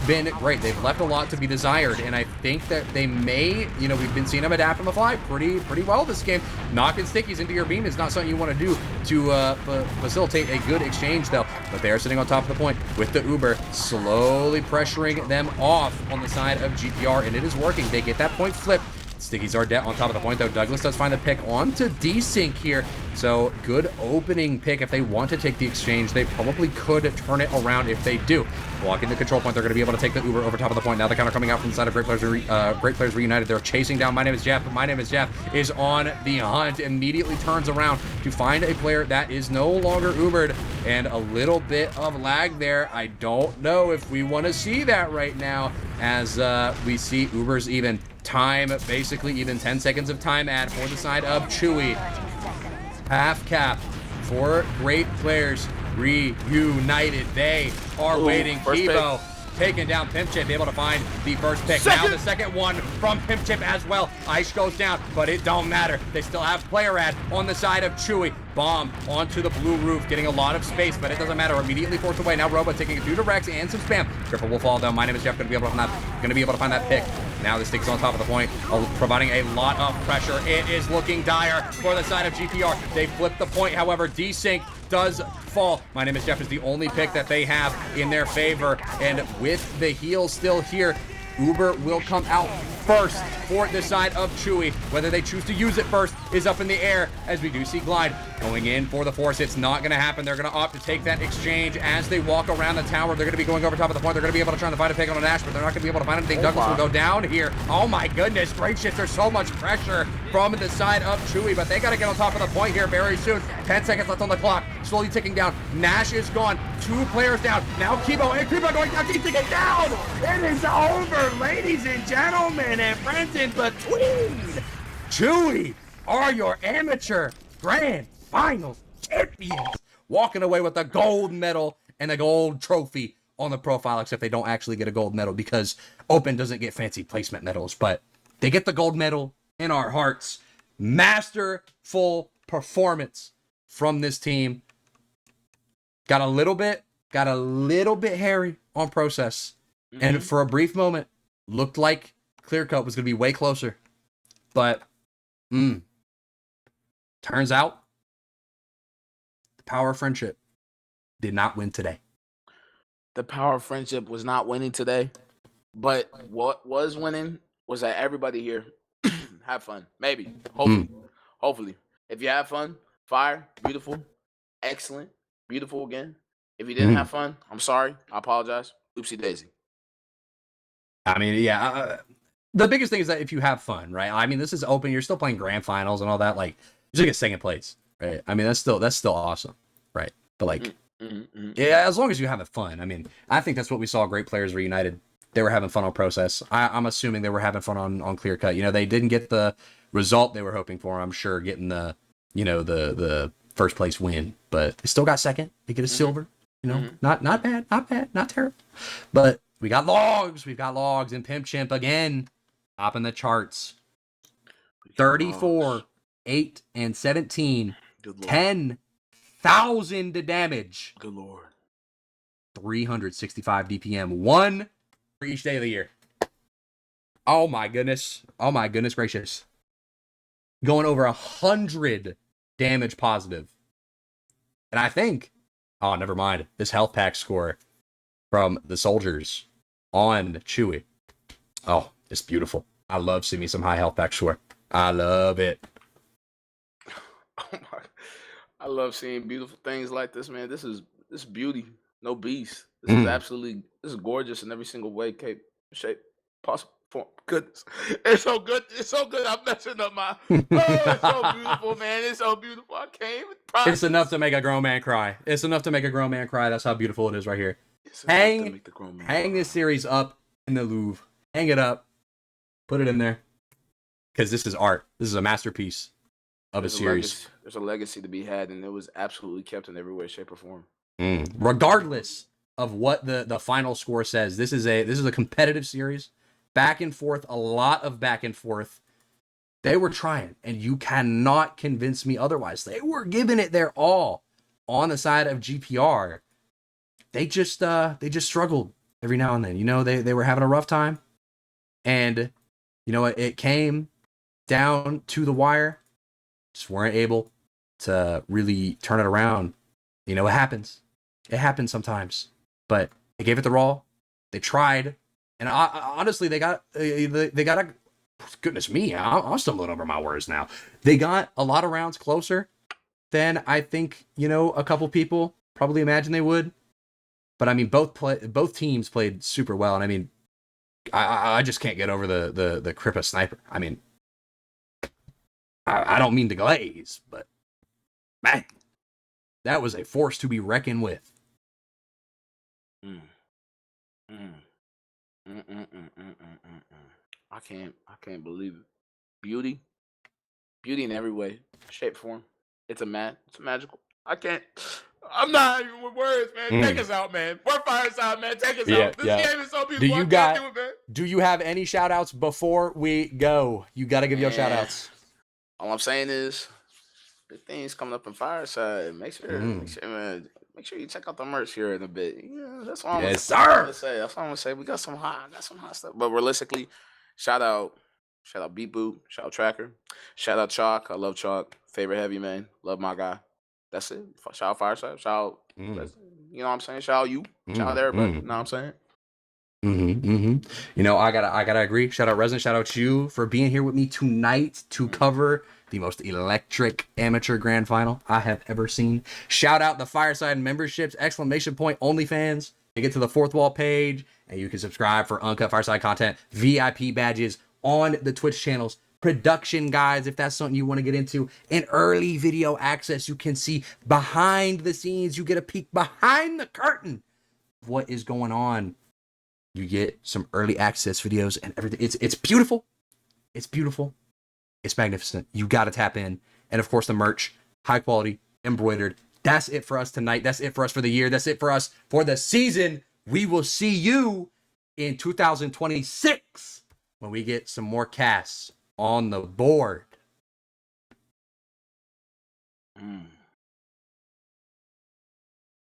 been great. They've left a lot to be desired, and I think that they may, we've been seeing them adapt on the fly pretty well this game. Knocking stickies into your beam is not something you want to do to facilitate a good exchange, though. But they are sitting on top of the point with the Uber, slowly pressuring them off on the side of GPR, and it is working. They get that point flipped. Stickies are dead on top of the point, though. Douglas does find the pick onto Desync here. So, good opening pick. If they want to take the exchange, they probably could turn it around if they do. Blocking the control point, they're going to be able to take the Uber over top of the point. Now the counter coming out from the side of Great Players Reunited. They're chasing down My Name is Jeff, but My Name is Jeff is on the hunt. Immediately turns around to find a player that is no longer Ubered. And a little bit of lag there. I don't know if we want to see that right now as we see Ubers even. Time, basically even 10 seconds of time ad for the side of Chewie. Half cap for great players Reunited. They are waiting. Kibo taking down Pimpchip, able to find the first pick. Now the second one from Pimpchip as well. Ice goes down, but it don't matter. They still have player ad on the side of Chewie. Bomb onto the blue roof, getting a lot of space, but it doesn't matter. Immediately forced away. Now Robo taking a few directs and some spam. Triple will fall down. My name is Jeff. Gonna be able to find that pick. Now the stick is on top of the point, providing a lot of pressure. It is looking dire for the side of GPR. They flip the point, however, desync does fall. My name is Jeff is the only pick that they have in their favor, and with the heal still here, Uber will come out first for the side of Chewie. Whether they choose to use it first is up in the air, as we do see Glide going in for the force. It's not going to happen. They're going to opt to take that exchange as they walk around the tower. They're going to be going over top of the point. They're going to be able to try to find a pick on a dash, but they're not going to be able to find anything. Douglas will go down here. Oh my goodness gracious, there's so much pressure from the side of Chewie, but they got to get on top of the point here very soon. 10 seconds left on the clock, slowly ticking down. Nash is gone, 2 players down. Now Cupojo going down, keep ticking down. It is over, ladies and gentlemen, and friends in between. Chewie are your amateur grand finals champions, walking away with the gold medal and the gold trophy on the profile, except they don't actually get a gold medal because Open doesn't get fancy placement medals, but they get the gold medal in our hearts. Masterful performance from this team. Got a little bit hairy on process, and for a brief moment looked like Clearcut was going to be way closer, but turns out the power of friendship did not win today. The power of friendship was not winning today, but what was winning was that everybody here have fun. Maybe, hopefully. If you have fun, fire, beautiful, excellent, beautiful again. If you didn't have fun, I'm sorry. I apologize. Oopsie daisy. I mean, yeah. The biggest thing is that if you have fun, right? I mean, this is Open. You're still playing grand finals and all that. Like, you just get second place, right? I mean, that's still awesome, right? But like, yeah, as long as you're having fun. I mean, I think that's what we saw. Great players reunited. They were having fun on process. I'm assuming they were having fun on Clearcut. You know, they didn't get the result they were hoping for. I'm sure getting the first place win, but they still got second. They get a silver. You know, not bad, not terrible. But we got logs. We've got logs, and Pimp Chimp again, topping the charts. 34, 8, and 17. 10,000 damage. Good Lord. 365 DPM. 1 for each day of the year. Oh my goodness. Oh my goodness gracious. Going over 100 damage positive. And I think, oh, never mind. This health pack score from the soldiers on Chewie. Oh, it's beautiful. I love seeing me some high health pack score. I love it. Oh my! I love seeing beautiful things like this, man. This is beauty, no beast. This is absolutely gorgeous in every single way, shape, possible, form. Goodness, it's so good. It's so good. I'm messing up my. Oh, it's so beautiful, man. It's so beautiful. I can't even. It's enough to make a grown man cry. It's enough to make a grown man cry. That's how beautiful it is right here. Hang this series up in the Louvre. Hang it up. Put it in there. Because this is art. This is a masterpiece of a series. There's a legacy to be had, and it was absolutely kept in every way, shape, or form. Regardless of what the final score says, this is a competitive series. Back and forth, a lot of back and forth. They were trying, and you cannot convince me otherwise. They were giving it their all on the side of GPR. They just struggled every now and then. You know, they were having a rough time, and you know it came down to the wire. Just weren't able to really turn it around. You know, it happens. It happens sometimes. But they gave it their all. They tried, and honestly, they got a. Goodness me, I'm stumbling over my words now. They got a lot of rounds closer than I think, you know, a couple people probably imagined they would. But I mean, both teams played super well, and I mean, I just can't get over the Krippa sniper. I mean, I don't mean to glaze, but man, that was a force to be reckoned with. I can't believe it. Beauty in every way, shape, form. It's magical. I can't. I'm not even with words, man. Take us out, man. We're Fireside, man. Take us Yeah, out. This yeah. game is so beautiful. I can't do it, man. Do you have any shout outs before we go? You got to give your shout outs. All I'm saying is, the things coming up in Fireside. Make sure, man. Make sure you check out the merch here in a bit. Yeah, that's all I'm gonna say. That's all I'm gonna say. We got some hot stuff. But realistically, shout out Beat Boot, shout out Tracker, shout out Chalk. I love Chalk. Favorite heavy man. Love my guy. That's it. Shout out Fireside. Shout out. You know what I'm saying? Shout out you. Shout out everybody. You know what I'm saying? You know, I gotta agree. Shout out Resin. Shout out you for being here with me tonight to cover the most electric amateur grand final I have ever seen. Shout out the Fireside memberships, ! OnlyFans. You get to the Fourthwall page, and you can subscribe for uncut Fireside content, VIP badges on the Twitch channels, production guides if that's something you want to get into, and early video access. You can see behind the scenes. You get a peek behind the curtain of what is going on. You get some early access videos and everything. It's beautiful. It's beautiful. It's magnificent. You got to tap in. And of course, the merch, high quality, embroidered. That's it for us tonight. That's it for us for the year. That's it for us for the season. We will see you in 2026 when we get some more casts on the board.